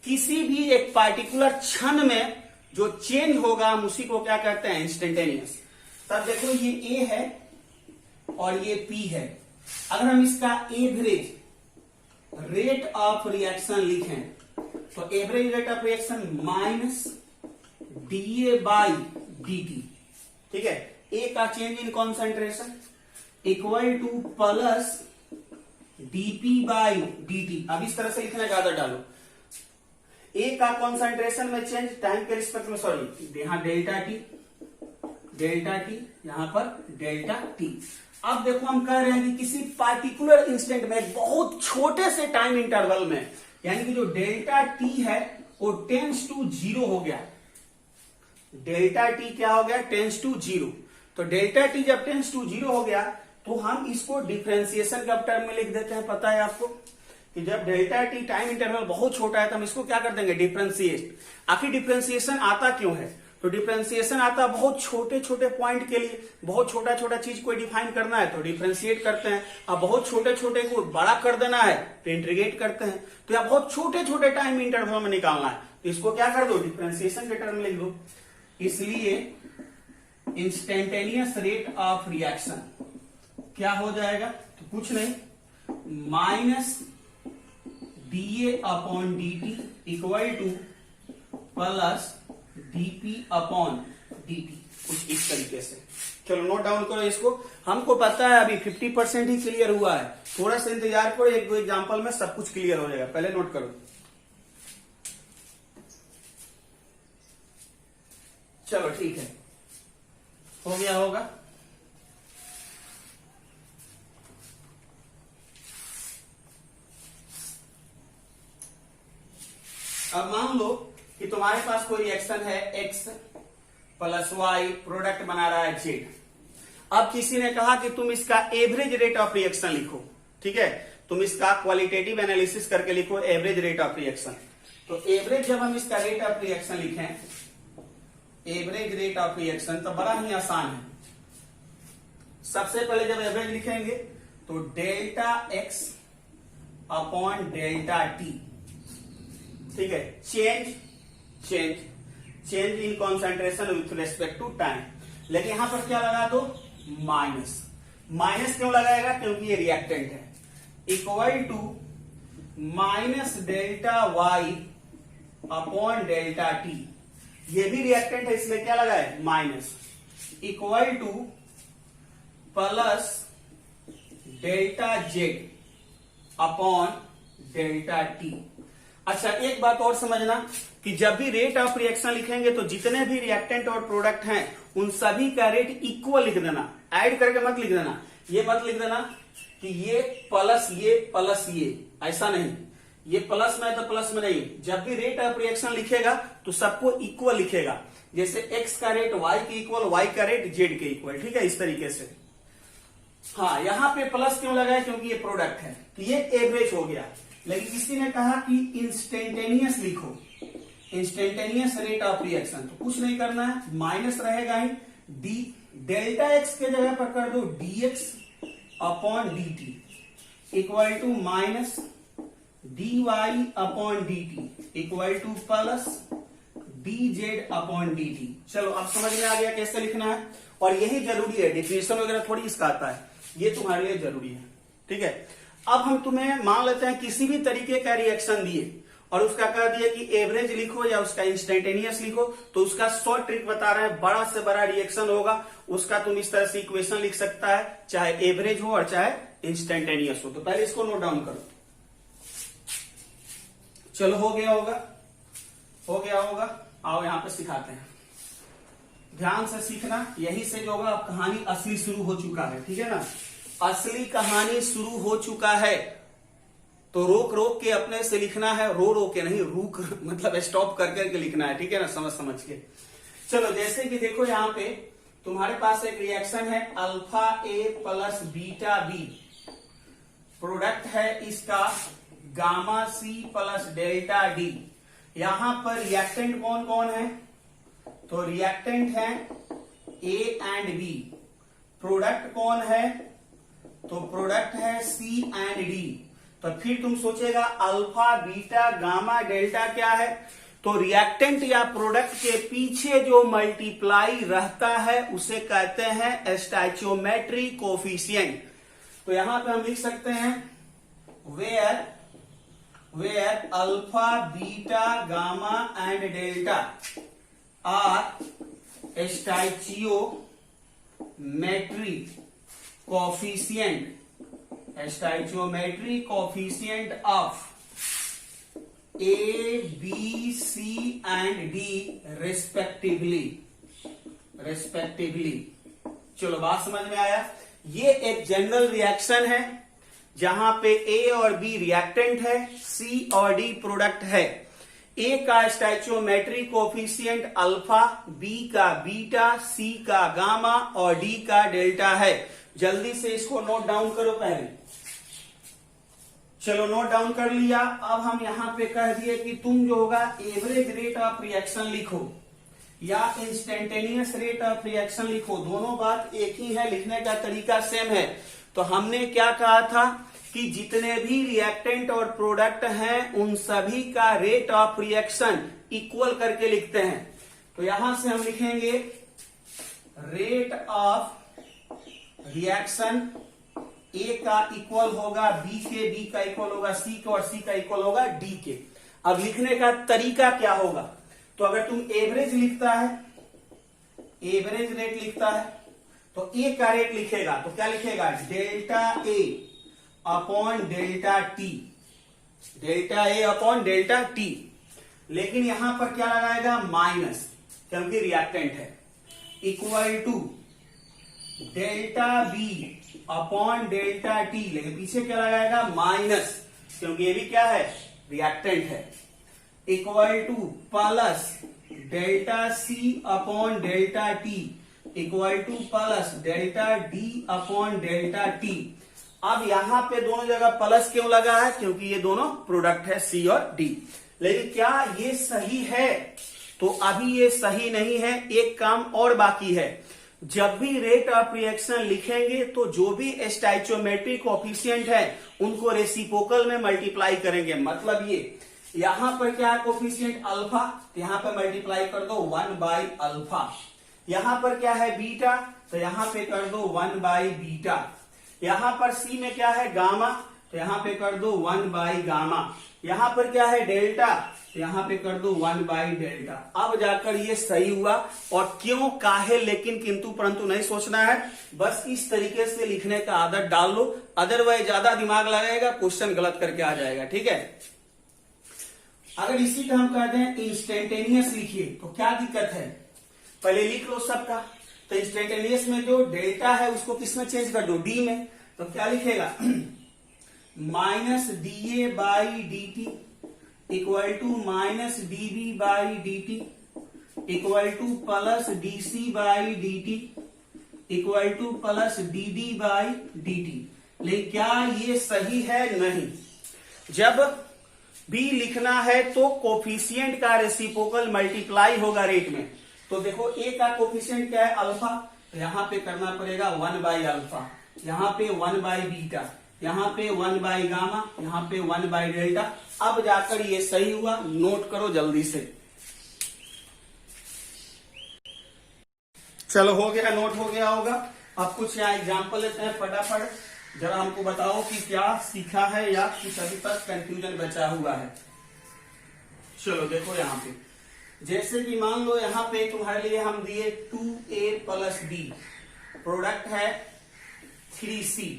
किसी भी एक पार्टिकुलर क्षण में जो चेंज होगा हम उसी को क्या कहते हैं? इंस्टेंटेनियस। तब देखो ये A है और ये P है। अगर हम इसका एवरेज रेट ऑफ रिएक्शन लिखें तो average rate of reaction minus DA by DT, ठीक है। A का change in concentration equal to plus DP by DT। अब इस तरह से लिखना ज्यादा डालो। A का कॉन्सेंट्रेशन में चेंज टाइम के रिस्पेक्ट में, सॉरी यहां डेल्टा टी यहां पर डेल्टा टी। अब देखो हम कह रहे हैं कि किसी पार्टिकुलर इंस्टेंट में बहुत छोटे से टाइम इंटरवल में, यानी कि जो डेल्टा टी है वो टेंस टू जीरो हो गया। डेल्टा टी क्या हो गया? Tends to zero. तो डेल्टा टी जब टेंस टू जीरो हो गया तो हम इसको डिफरेंशिएशन का टर्म में लिख देते हैं। पता है आपको कि जब डेल्टा टी टाइम इंटरवल बहुत छोटा है तो हम इसको क्या कर देंगे? डिफरेंशिएट। आखिर डिफरेंशिएशन आता क्यों है? तो डिफरेंशिएशन आता बहुत छोटे छोटे पॉइंट के लिए, बहुत छोटा छोटा चीज को डिफाइन करना है तो डिफरेंशिएट करते हैं। अब बहुत छोटे छोटे को बड़ा कर देना है तो इंटीग्रेट करते हैं। तो या बहुत छोटे छोटे टाइम इंटरवल में निकालना है तो इसको क्या कर दो? डिफरेंशिएशन के टर्म लिख दो। इसलिए इंस्टेंटेनियस रेट ऑफ रिएक्शन क्या हो जाएगा, तो कुछ नहीं minus dA upon dt equal to plus dP upon dt, कुछ इस तरीके से। चलो नोट डाउन करो इसको। हमको पता है अभी 50% ही क्लियर हुआ है, थोड़ा सा इंतजार करो, एक दो एग्जांपल में सब कुछ क्लियर हो जाएगा। पहले नोट करो। चलो ठीक है, हो गया होगा। अब मान लो कि तुम्हारे पास कोई रिएक्शन है x प्लस वाई, प्रोडक्ट बना रहा है z। अब किसी ने कहा कि तुम इसका एवरेज रेट ऑफ रिएक्शन लिखो, ठीक है, तुम इसका क्वालिटेटिव एनालिसिस करके लिखो एवरेज रेट ऑफ रिएक्शन। तो एवरेज जब हम इसका रेट ऑफ रिएक्शन लिखें, एवरेज रेट ऑफ रिएक्शन, तो बड़ा ही आसान है। सबसे पहले जब एवरेज लिखेंगे तो delta x upon delta t, ठीक है, change in concentration with respect to time. लेकिन यहां पर क्या लगा दो, माइनस क्यों लगाएगा, क्योंकि ये रिएक्टेंट है, equal to minus delta Y upon delta T, ये भी रिएक्टेंट है इसलिए क्या लगा है minus, equal to plus delta Z upon delta T. अच्छा एक बात और समझना कि जब भी रेट ऑफ रिएक्शन लिखेंगे तो जितने भी रिएक्टेंट और प्रोडक्ट हैं उन सभी का रेट इक्वल लिख देना, ऐड करके मत लिख देना। ये मत लिख देना कि ये प्लस ये, ऐसा नहीं, ये प्लस में है तो प्लस में नहीं। जब भी रेट ऑफ रिएक्शन लिखेगा तो सबको इक्वल लिखेगा, जैसे x का रेट y के इक्वल, y का रेट z के इक्वल, ठीक है, इस तरीके से। हाँ यहां पे प्लस क्यों लगा है, क्योंकि ये प्रोडक्ट है, तो ये एवरेज हो गया। लेकिन किसी ने कहा कि इंस्टेंटेनियस लिखो, इंस्टेंटेनियस रेट ऑफ रिएक्शन, तो कुछ नहीं करना है, माइनस रहेगा ही, डी डेल्टा एक्स के जगह पर कर दो dx upon dt equal to minus dy upon dt equal to plus dz upon dt। चलो अब समझ में आ गया कैसे लिखना है, और यही जरूरी है, डिफिनेशन वगैरह थोड़ी इसका आता है, ये तुम्हारे लिए जरूरी है, ठीक है। अब हम तुम्हें मान लेते हैं किसी भी तरीके का रिएक्शन दिए और उसका कह दिया कि एवरेज लिखो या उसका इंस्टेंटेनियस लिखो, तो उसका शॉर्ट ट्रिक बता रहे हैं, बड़ा से बड़ा रिएक्शन होगा उसका तुम इस तरह से इक्वेशन लिख सकता है, चाहे एवरेज हो और चाहे इंस्टेंटेनियस हो। तो पहले इसको नोट डाउन करो। चलो हो गया होगा, आओ यहां पे सिखाते हैं, ध्यान से सीखना, यही से जो होगा अब कहानी असली शुरू हो चुका है, ठीक है ना, असली कहानी शुरू हो चुका है। तो रोक रोक के अपने से लिखना है, रो के नहीं, रुक मतलब स्टॉप कर करके लिखना है, ठीक है ना, समझ के। चलो जैसे कि देखो यहां पे तुम्हारे पास एक रिएक्शन है alpha A plus beta B, product है इसका gamma C plus delta D. यहां पर रिएक्टेंट कौन कौन है, तो रिएक्टेंट है ए एंड बी, प्रोडक्ट कौन है, तो प्रोडक्ट है सी एंड डी। तो फिर तुम सोचेगा अल्फा बीटा गामा डेल्टा क्या है, तो रिएक्टेंट या प्रोडक्ट के पीछे जो मल्टीप्लाई रहता है उसे कहते हैं स्टोइचियोमेट्री कोफिशिएंट। तो यहां पे हम लिख सकते हैं where alpha beta gamma and delta are stoichiometry coefficient of A B C and D respectively. चलो बात समझ में आया। ये एक जनरल रिएक्शन है जहां पे ए और बी रिएक्टेंट है, सी और डी प्रोडक्ट है। ए का स्टोइचियोमेट्री कोफिशिएंट अल्फा, बी का बीटा, सी का गामा और डी का डेल्टा है। जल्दी से इसको नोट डाउन करो पहले। चलो नोट डाउन कर लिया। अब हम यहां पे कह दिए कि तुम जो होगा एवरेज रेट ऑफ रिएक्शन लिखो या इंस्टेंटेनियस रेट ऑफ रिएक्शन लिखो, दोनों बात एक ही है, लिखने का तरीका सेम है। तो हमने क्या कहा था कि जितने भी रिएक्टेंट और प्रोडक्ट हैं उन सभी का रेट ऑफ रिएक्शन इक्वल करके लिखते हैं। तो यहां से हम लिखेंगे रेट ऑफ रिएक्शन ए का इक्वल होगा बी के, बी का इक्वल होगा सी के, और सी का इक्वल होगा डी के। अब लिखने का तरीका क्या होगा, तो अगर तुम एवरेज लिखता है, एवरेज रेट लिखता है, तो ए का रेट लिखेगा तो क्या लिखेगा, delta A upon delta T, delta A upon delta T. लेकिन यहां पर क्या लगाएगा, माइनस, क्योंकि रिएक्टेंट है, equal to delta B upon delta T, लेकिन पीछे क्या लगाएगा, माइनस, क्योंकि ये भी क्या है, रिएक्टेंट है, equal to plus delta C upon delta T, equal to plus delta D upon delta T. अब यहां पे दोनों जगह प्लस क्यों लगा है, क्योंकि ये दोनों प्रोडक्ट है सी और डी। लेकिन क्या ये सही है, तो अभी ये सही नहीं है, एक काम और बाकी है। जब भी रेट ऑफ रिएक्शन लिखेंगे तो जो भी स्टोइचियोमेट्रिक कोएफिशिएंट है उनको रेसिप्रोकल में मल्टीप्लाई करेंगे। मतलब ये यहां पर क्या है, कोएफिशिएंट अल्फा, यहां पर मल्टीप्लाई कर दो 1 बाई अल्फा। यहां पर क्या है, बीटा, तो यहां पे कर दो 1 बाई बीटा। यहां पर सी में क्या है, गामा, तो यहां पे कर दो 1 बाई गामा। यहां पर क्या है, डेल्टा, तो यहां पे कर दो 1 बाई डेल्टा। अब जाकर ये सही हुआ। और क्यों, काहे, लेकिन, किंतु परंतु नहीं सोचना है, बस इस तरीके से लिखने का आदत डाल लो, अदरवाइज ज्यादा दिमाग लगाएगा, क्वेश्चन गलत करके आ जाएगा। ठीक है, अगर इसी का हम कर दें इंस्टेंटेनियस लिखिए तो क्या दिक्कत है, पहले लिख लो सबका। तो इंस्टेंटेनियस में जो डेल्टा है उसको किसमें चेंज कर दो, डी में, तो क्या लिखेगा, minus D A by D T equal to minus D B by D T equal to plus D C by D T equal to plus D D by D T. लेकिन क्या ये सही है, नहीं। जब बी लिखना है तो कोफिशिएंट का रेसिप्रोकल मल्टीप्लाई होगा रेट में। तो देखो ए का कोफिशिएंट क्या है, अल्फा, तो यहां पे करना पड़ेगा 1 बाई अल्फा, यहां पे 1 बाई बीटा, यहां पे 1 बाई गामा, यहां पे 1 बाई डेल्टा। अब जाकर ये सही हुआ, नोट करो जल्दी से। चलो हो गया, नोट हो गया होगा। अब कुछ यहाँ एग्जाम्पल लेते हैं फटाफट, जरा हमको बताओ कि क्या सीखा है या कुछ अभी तक कंफ्यूजन बचा हुआ है। चलो देखो यहाँ पे, जैसे कि मान लो यहाँ पे तुम्हारे लिए हम दिए 2a प्लस b, प्रोडक्ट है 3c।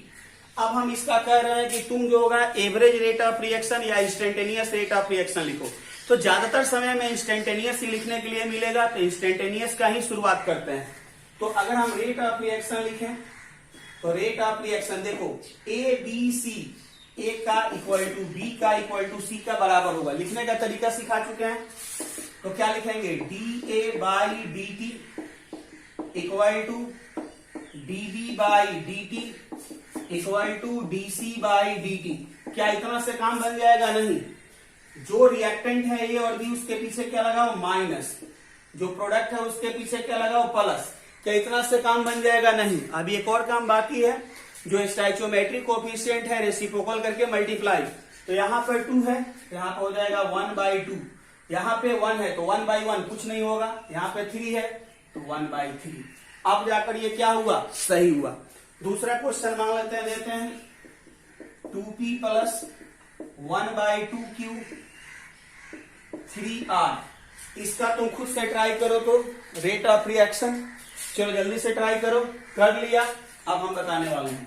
अब हम इसका कह रहे हैं कि तुम जो होगा एवरेज रेट ऑफ रिएक्शन या इंस्टेंटेनियस रेट ऑफ रिएक्शन लिखो। तो ज्यादातर समय में इंस्टेंटेनियस ही लिखने के लिए मिलेगा, तो इंस्टेंटेनियस का ही शुरुआत करते हैं। तो अगर हम रेट ऑफ रिएक्शन लिखें तो रेट ऑफ रिएक्शन देखो, ए बी सी, ए का इक्वल टू बी का इक्वल टू सी का बराबर होगा। लिखने का तरीका सिखा चुके हैं, तो क्या लिखेंगे, D A by D T equal to D B by D T equal to D C by D T. क्या इतना से काम बन जाएगा, नहीं। जो रिएक्टेंट है ए और बी उसके पीछे क्या लगाओ, माइनस, जो प्रोडक्ट है उसके पीछे क्या लगाओ, प्लस। क्या इतना से काम बन जाएगा, नहीं। अभी एक और काम बाकी है, जो स्टोइचियोमेट्रिक कोएफिशिएंट है रेसिप्रोकल करके मल्टीप्लाई। तो यहां पर 2 है, यहां पर हो जाएगा 1 बाई 2, यहां पे 1 है तो 1 बाई 1 कुछ नहीं होगा, यहां पे 3 है तो 1 बाई 3। अब जाकर ये क्या हुआ, सही हुआ। दूसरा क्वेश्चन मान लेते हैं, देते हैं 2p plus 1 by 2 Q 3r। इसका तुम खुद से ट्राई करो तो रेट ऑफ रिएक्शन। चलो जल्दी से ट्राई करो, कर लिया। अब हम बताने वाले हैं,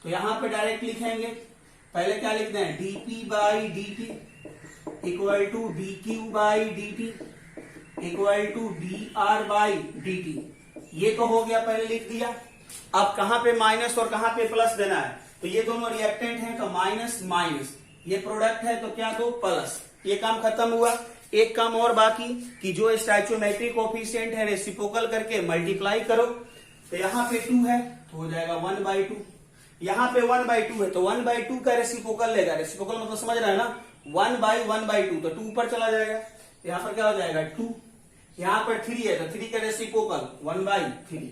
तो यहां पे डायरेक्ट लिखेंगे, पहले क्या लिखते हैं, dp by dt equal to dq by dt equal to dr by dt। ये तो हो गया, पहले लिख दिया। अब कहां पे माइनस और कहां पे प्लस देना है, तो ये दोनों रिएक्टेंट हैं तो माइनस माइनस, ये प्रोडक्ट है तो क्या दो, प्लस। ये काम खत्म हुआ। एक काम और बाकी कि जो स्टोइचियोमेट्रिक कोएफिशिएंट है रेसिप्रोकल करके मल्टीप्लाई करो। तो यहां पे 2 है तो हो जाएगा 1 बाई 2, यहां पे 1 बाई 2 है तो 1 बाई 2 का रेसिप्रोकल लेगा। रेसिप्रोकल मतलब समझ रहा है ना, 1 बाई 1 बाई 2, तो 2 ऊपर चला जाएगा, यहां पर क्या हो जाएगा 2। यहां पर 3 है तो 3 का रेसिप्रोकल 1 बाई 3।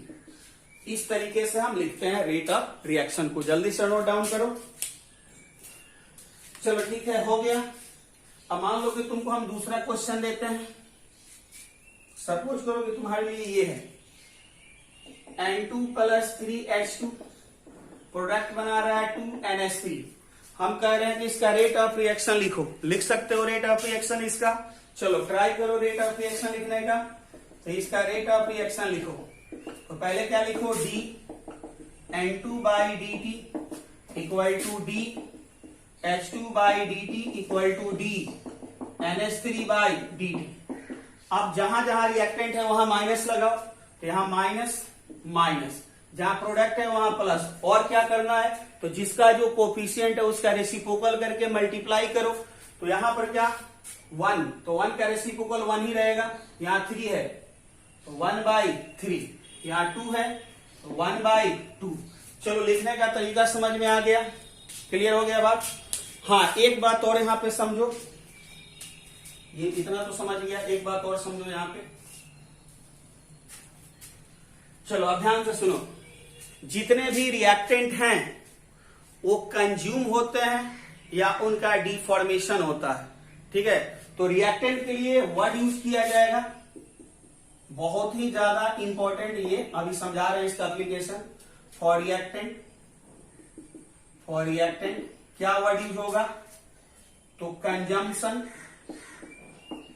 इस तरीके से हम लिखते हैं रेट ऑफ रिएक्शन को। जल्दी से नोट डाउन करो। चलो ठीक है, हो गया। अब मान लो कि तुमको हम दूसरा क्वेश्चन देते हैं, सपोज करो कि तुम्हारे लिए ये है N2 + 3H2 प्रोडक्ट बना रहा है 2NH3। हम कह रहे हैं कि इसका रेट ऑफ रिएक्शन लिखो। लिख सकते हो रेट ऑफ रिएक्शन इसका? चलो ट्राई करो रेट ऑफ रिएक्शन लिखने का। तो इसका रेट ऑफ रिएक्शन लिखो। तो पहले क्या लिखो? D N2/dt = D H2/dt = D NH3/dt। अब जहां जहां रिएक्टेंट है वहां माइनस लगाओ। तो यहां माइनस माइनस, जहां प्रोडक्ट है वहां प्लस। और क्या करना है? तो जिसका जो कोफिशिएंट है उसका रेसिप्रोकल करके मल्टीप्लाई करो। तो यहां पर क्या 1, तो 1 का रेसिप्रोकल 1 ही रहेगा। यहां 3 है तो 1/3, यहां 2 है तो 1/2। चलो लिखने का तरीका समझ में आ गया? क्लियर हो गया बात? हाँ, एक बात और यहां पे समझो। ये इतना तो समझ गया, एक बात और समझो यहां पे। चलो अब ध्यान से सुनो। जितने भी रिएक्टेंट हैं वो कंज्यूम होते हैं या उनका डिफॉर्मेशन होता है। ठीक है, तो रिएक्टेंट के लिए वर्ड यूज किया जाएगा, बहुत ही ज्यादा इंपॉर्टेंट। ये अभी समझा रहे हैं इसका application. For reactant, for reactant क्या वर्ड यूज होगा? तो कंजम्पशन,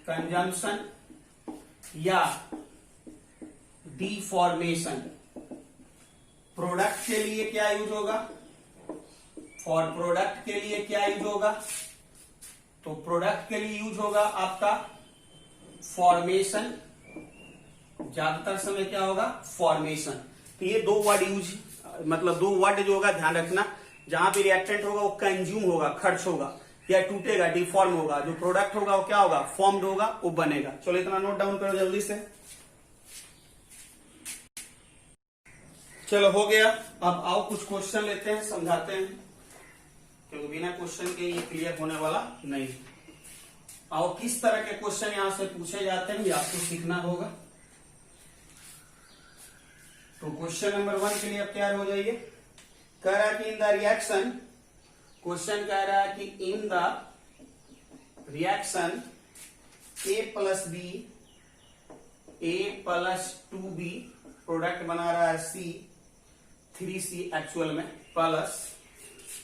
कंजम्पशन या डिफॉर्मेशन। प्रोडक्ट के लिए क्या यूज होगा? फॉर प्रोडक्ट के लिए क्या यूज होगा? तो प्रोडक्ट के लिए यूज होगा आपका फॉर्मेशन। ज्यादातर समय क्या होगा? फॉर्मेशन। तो ये दो वर्ड यूज, मतलब दो वर्ड जो होगा ध्यान रखना। जहां भी रिएक्टेंट होगा वो कंज्यूम होगा, खर्च होगा या टूटेगा, डिफॉर्म होगा। जो प्रोडक्ट होगा वो क्या होगा? फॉर्म्ड होगा, वो बनेगा। चलो इतना नोट डाउन करो जल्दी से। चलो हो गया। अब आओ कुछ क्वेश्चन लेते हैं, समझाते हैं, क्योंकि बिना क्वेश्चन के ये क्लियर होने वाला नहीं। आओ किस तरह के क्वेश्चन यहां से पूछे जाते हैं ये आपको सीखना होगा। तो क्वेश्चन नंबर 1 के लिए अब तैयार हो जाइए। कह रहा है कि इन द रिएक्शन, क्वेश्चन कह रहा है कि in the reaction A + B, A + 2B, product बना रहा है C, 3C एक्चुअल में, plus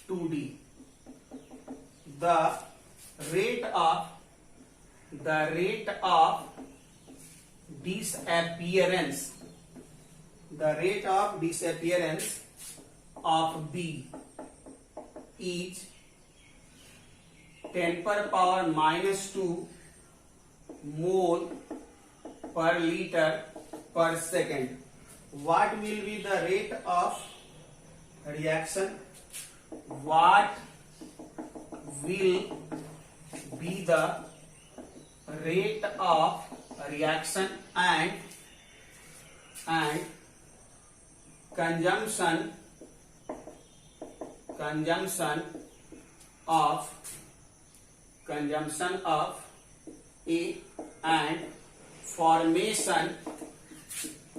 2D। The rate of disappearance, the rate of disappearance of B is 10⁻⁻2 mole per liter per second. What will be the rate of reaction? What will be the rate of reaction and consumption of A and formation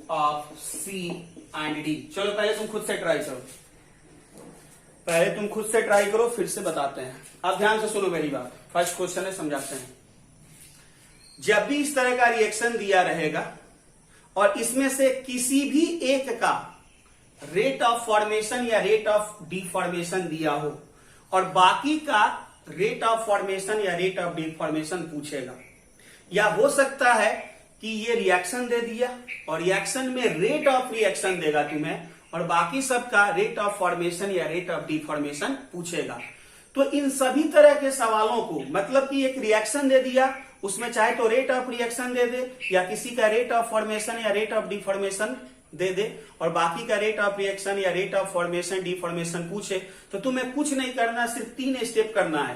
of C and D। चलो पहले तुम खुद से ट्राई करो, पहले तुम खुद से ट्राई करो, फिर से बताते हैं। अब ध्यान से सुनो मेरी बात। फर्स्ट क्वेश्चन है, समझाते हैं। जब भी इस तरह का रिएक्शन दिया रहेगा और इसमें से किसी भी एक का रेट ऑफ फॉर्मेशन या रेट ऑफ डिफॉर्मेशन दिया हो और बाकी का रेट ऑफ फॉर्मेशन या रेट ऑफ डिफॉर्मेशन पूछेगा, या हो सकता है कि ये रिएक्शन दे दिया और रिएक्शन में रेट ऑफ रिएक्शन देगा तुम्हें और बाकी सबका रेट ऑफ फॉर्मेशन या रेट ऑफ डिफॉर्मेशन पूछेगा। तो इन सभी तरह के सवालों को, मतलब कि एक रिएक्शन दे दिया, उसमें चाहे तो रेट ऑफ रिएक्शन दे दे या किसी का रेट ऑफ फॉर्मेशन या रेट ऑफ डिफॉर्मेशन दे दे और बाकी का रेट ऑफ रिएक्शन या रेट ऑफ फॉर्मेशन डिफॉर्मेशन पूछे, तो तुम्हें कुछ नहीं करना, सिर्फ 3 स्टेप करना है।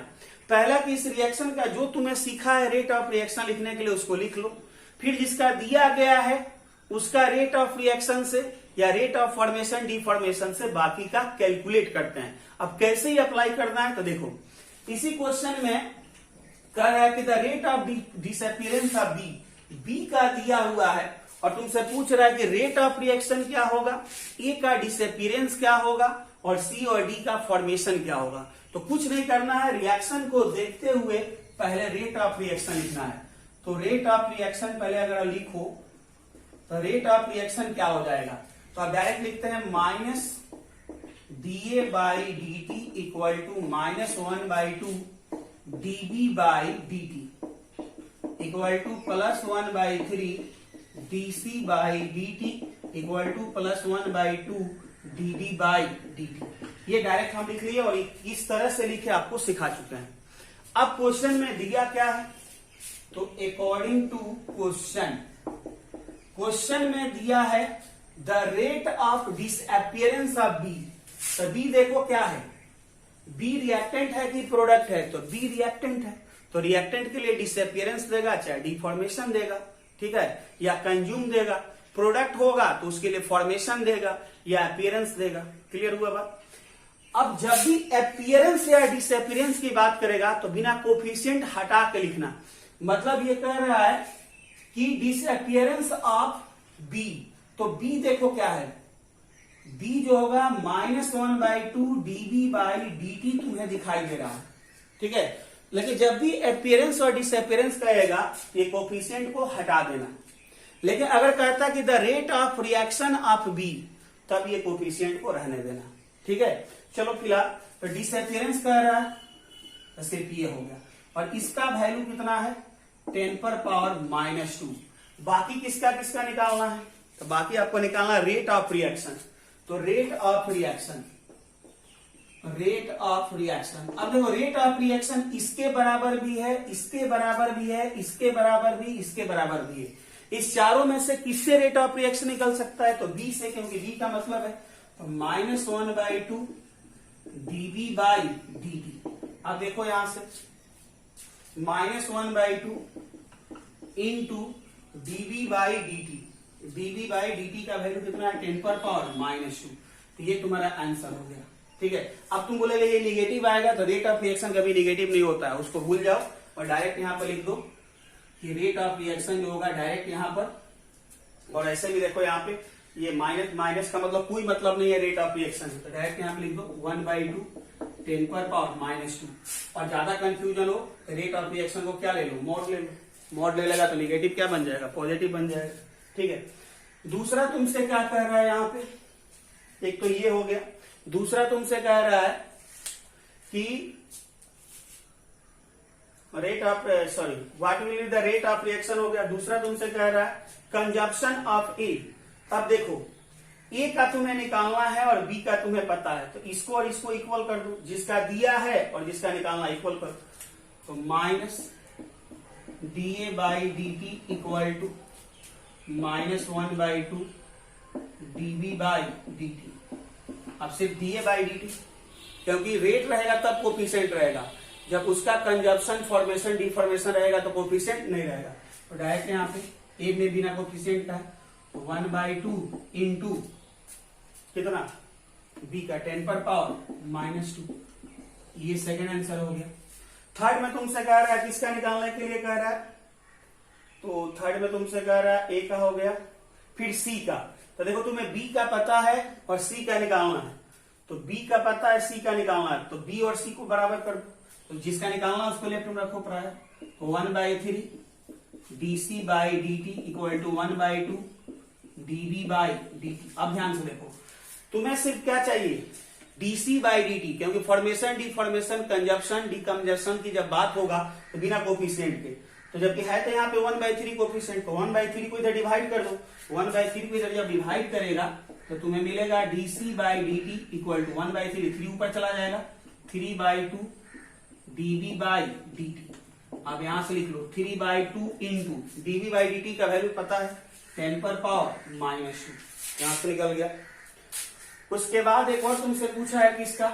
पहला कि इस रिएक्शन का जो तुम्हें सीखा है रेट ऑफ रिएक्शन लिखने के लिए उसको लिख लो। फिर जिसका दिया गया है उसका रेट ऑफ रिएक्शन से या रेट ऑफ फॉर्मेशन डिफॉर्मेशन से बाकी का कैलकुलेट करते हैं। अब कैसे ही अप्लाई करना है तो देखो, इसी क्वेश्चन में कह रहा है कि the rate of disappearance of B का दिया हुआ है और तुमसे पूछ रहा है कि रेट ऑफ रिएक्शन क्या होगा, ए का डिसअपीयरेंस क्या होगा और सी और डी का फॉर्मेशन क्या होगा। तो कुछ नहीं करना है, रिएक्शन को देखते हुए पहले रेट ऑफ रिएक्शन लिखना है। तो रेट ऑफ रिएक्शन पहले अगर लिखो तो रेट ऑफ रिएक्शन क्या हो जाएगा, तो आप डायरेक्ट लिखते हैं minus DA by D T equal to -1/2 DB by D T equal to +1/3 DC by D T equal to +1/2 DD by D T. ये डायरेक्ट हम लिख लिए और इस तरह से लिखे आपको सिखा चुके हैं। अब क्वेश्चन में दिया क्या है, तो अकॉर्डिंग टू क्वेश्चन में दिया है the rate of disappearance of B. तो बी देखो क्या है, बी रिएक्टेंट है कि प्रोडक्ट है, तो बी रिएक्टेंट है, तो रिएक्टेंट के लिए डिसअपियरेंस देगा, चाहे डिफॉर्मेशन देगा, ठीक है, या कंज्यूम देगा। प्रोडक्ट होगा तो उसके लिए फॉर्मेशन देगा या अपीयरेंस देगा। क्लियर हुआ बात। अब जब भी अपीयरेंस या डिसअपियरेंस की बात करेगा तो बिना कोफिशिएंट हटा के लिखना, मतलब ये कह रहा है कि डिसअपियरेंस ऑफ बी, तो बी देखो क्या है, बी जो होगा -1/2 डीबी बाई डी टी तुम्हें दिखाई दे रहा है, ठीक है। लेकिन जब भी अपीयरेंस और डिसअपियरेंस कहेगा ये कोफिशिएंट को हटा देना। लेकिन अगर कहता कि the rate of reaction of B, तब ये कोफिशिएंट को रहने देना, ठीक है। चलो फिलहाल तो डिसअपियरेंस कह रहा है तो सिर्फ ये हो गया, और इसका वैल्यू कितना है 10⁻²। बाकी किसका किसका निकालना है, तो बाकी आपको निकालना है रेट ऑफ रिएक्शन। तो रेट ऑफ रिएक्शन अब देखो रेट ऑफ रिएक्शन इसके बराबर भी है, इसके बराबर भी है, इसके बराबर भी, इसके बराबर भी है। इस चारों में से किससे रेट ऑफ रिएक्शन निकल सकता है, तो बी से, क्योंकि बी का मतलब है तो -1/2 डीबी बाई डी टी। अब देखो यहां से -1/2 into dB by D T, dB by D T का वैल्यू कितना है 10⁻²। तो ये तुम्हारा आंसर हो गया, ठीक है। अब तुम बोले ये निगेटिव आएगा, तो रेट ऑफ रिएक्शन कभी निगेटिव नहीं होता है, उसको भूल जाओ और डायरेक्ट यहां पर लिख दो कि रेट ऑफ रिएक्शन जो होगा डायरेक्ट यहां पर। और ऐसे भी देखो यहाँ पे ये माइनस माइनस का मतलब कोई मतलब नहीं है रेट ऑफ रिएक्शन, तो डायरेक्ट यहाँ पे लिख दो 1/2 10⁻²। और ज्यादा कंफ्यूजन हो तो रेट ऑफ रिएक्शन को क्या ले लो, मॉड ले लो। मॉड ले लेगा तो निगेटिव क्या बन जाएगा, पॉजिटिव बन जाएगा, ठीक है। दूसरा तुमसे क्या कह रहा है यहाँ पे, एक तो ये हो गया। दूसरा तुमसे कह रहा है कि what will be the rate of reaction हो गया। दूसरा तुमसे कह रहा है कंजप्शन ऑफ ए। अब देखो ए का तुम्हें निकालना है और बी का तुम्हें पता है, तो इसको और इसको इक्वल कर दो, जिसका दिया है और जिसका निकालना इक्वल कर दो। तो -DA by D T equal to -1/2 DB by D T. अब सिर्फ DA बाई डी टी, क्योंकि रेट रहेगा तब कोफिशिएंट रहेगा, जब उसका कंजप्शन फॉर्मेशन डिफॉर्मेशन रहेगा तो कोफिशिएंट नहीं रहेगा। तो डायरेक्ट यहाँ पे ए में बिना कोफिशिएंट का है, तो 1/2 इंटू कितना बी का 10⁻²। ये सेकेंड आंसर हो गया। थर्ड में तुमसे कह रहा है किसका निकालने के लिए कह रहा है, तो थर्ड में तुमसे कह रहा है ए का हो गया, फिर सी का। तो देखो तुम्हें बी का पता है और सी का निकालना है, तो बी का पता है सी का निकालना है, तो बी और सी को बराबर कर दो। तो जिसका निकालना उसको लेफ्ट में रखो प्राय, तो 1/3 DC by D T equal to 1/2 DB by D T. अब ध्यान से देखो, तुम्हें सिर्फ क्या चाहिए डीसी बाई डी टी, क्योंकि फॉर्मेशन डिफॉर्मेशन कंजप्शन डिकंजप्शन की जब बात होगा तो बिना कोफिशिएंट के, तो जबकि है तो यहाँ पे 1/3 कोफिशिएंट, तो 1/3 को इधर डिवाइड कर दो। 1/3 को इधर जब डिवाइड करेगा तो तुम्हें मिलेगा DC by D T equal to 1/3, 3 ऊपर चला जाएगा 3/2 डीबी बाई डी टी। अब यहां से लिख लो 3/2 into dB by D T का वैल्यू पता है 10⁻², यहां से निकल गया। उसके बाद एक और तुमसे पूछा है किसका,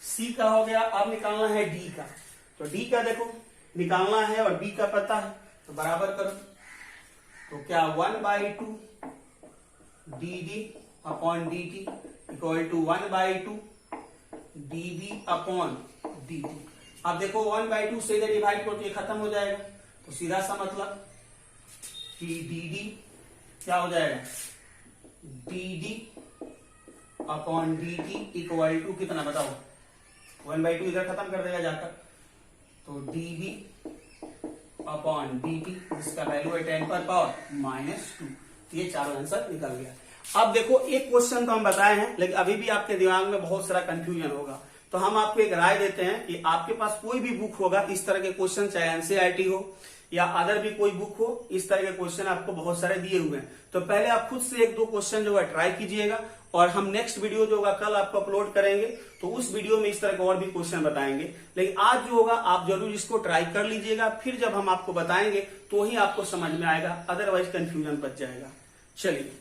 सी का हो गया। अब निकालना है डी का, तो डी का देखो निकालना है और बी का पता है, तो बराबर करो। तो क्या 1/2 D upon D T equal to 1/2 DB upon D T. अब देखो 1/2 से इधर डिवाइड करो तो ये खत्म हो जाएगा, तो सीधा सा मतलब कि डी डी क्या हो जाएगा, D D upon D T equal to कितना बताओ, 1/2 इधर खत्म कर देगा जाकर, तो डी बी अपॉन dt, जिसका वैल्यू है 10 पर पावर -2। ये चारों आंसर निकल गया। अब देखो, एक क्वेश्चन तो हम बताए हैं, लेकिन अभी भी आपके दिमाग में बहुत सारा कंफ्यूजन होगा, तो हम आपको एक राय देते हैं कि आपके पास कोई भी बुक होगा इस तरह के क्वेश्चन, चाहे एनसीईआरटी हो या अदर भी कोई बुक हो, इस तरह के क्वेश्चन आपको बहुत सारे दिए हुए हैं। तो पहले आप खुद से एक दो क्वेश्चन जो है ट्राई कीजिएगा, और हम नेक्स्ट वीडियो जो होगा कल आपको अपलोड करेंगे, तो उस वीडियो में इस तरह के और भी क्वेश्चन बताएंगे। लेकिन आज जो होगा आप जरूर इसको ट्राई कर लीजिएगा, फिर जब हम आपको बताएंगे तो ही आपको समझ में आएगा, अदरवाइज कंफ्यूजन बच जाएगा। चलिए।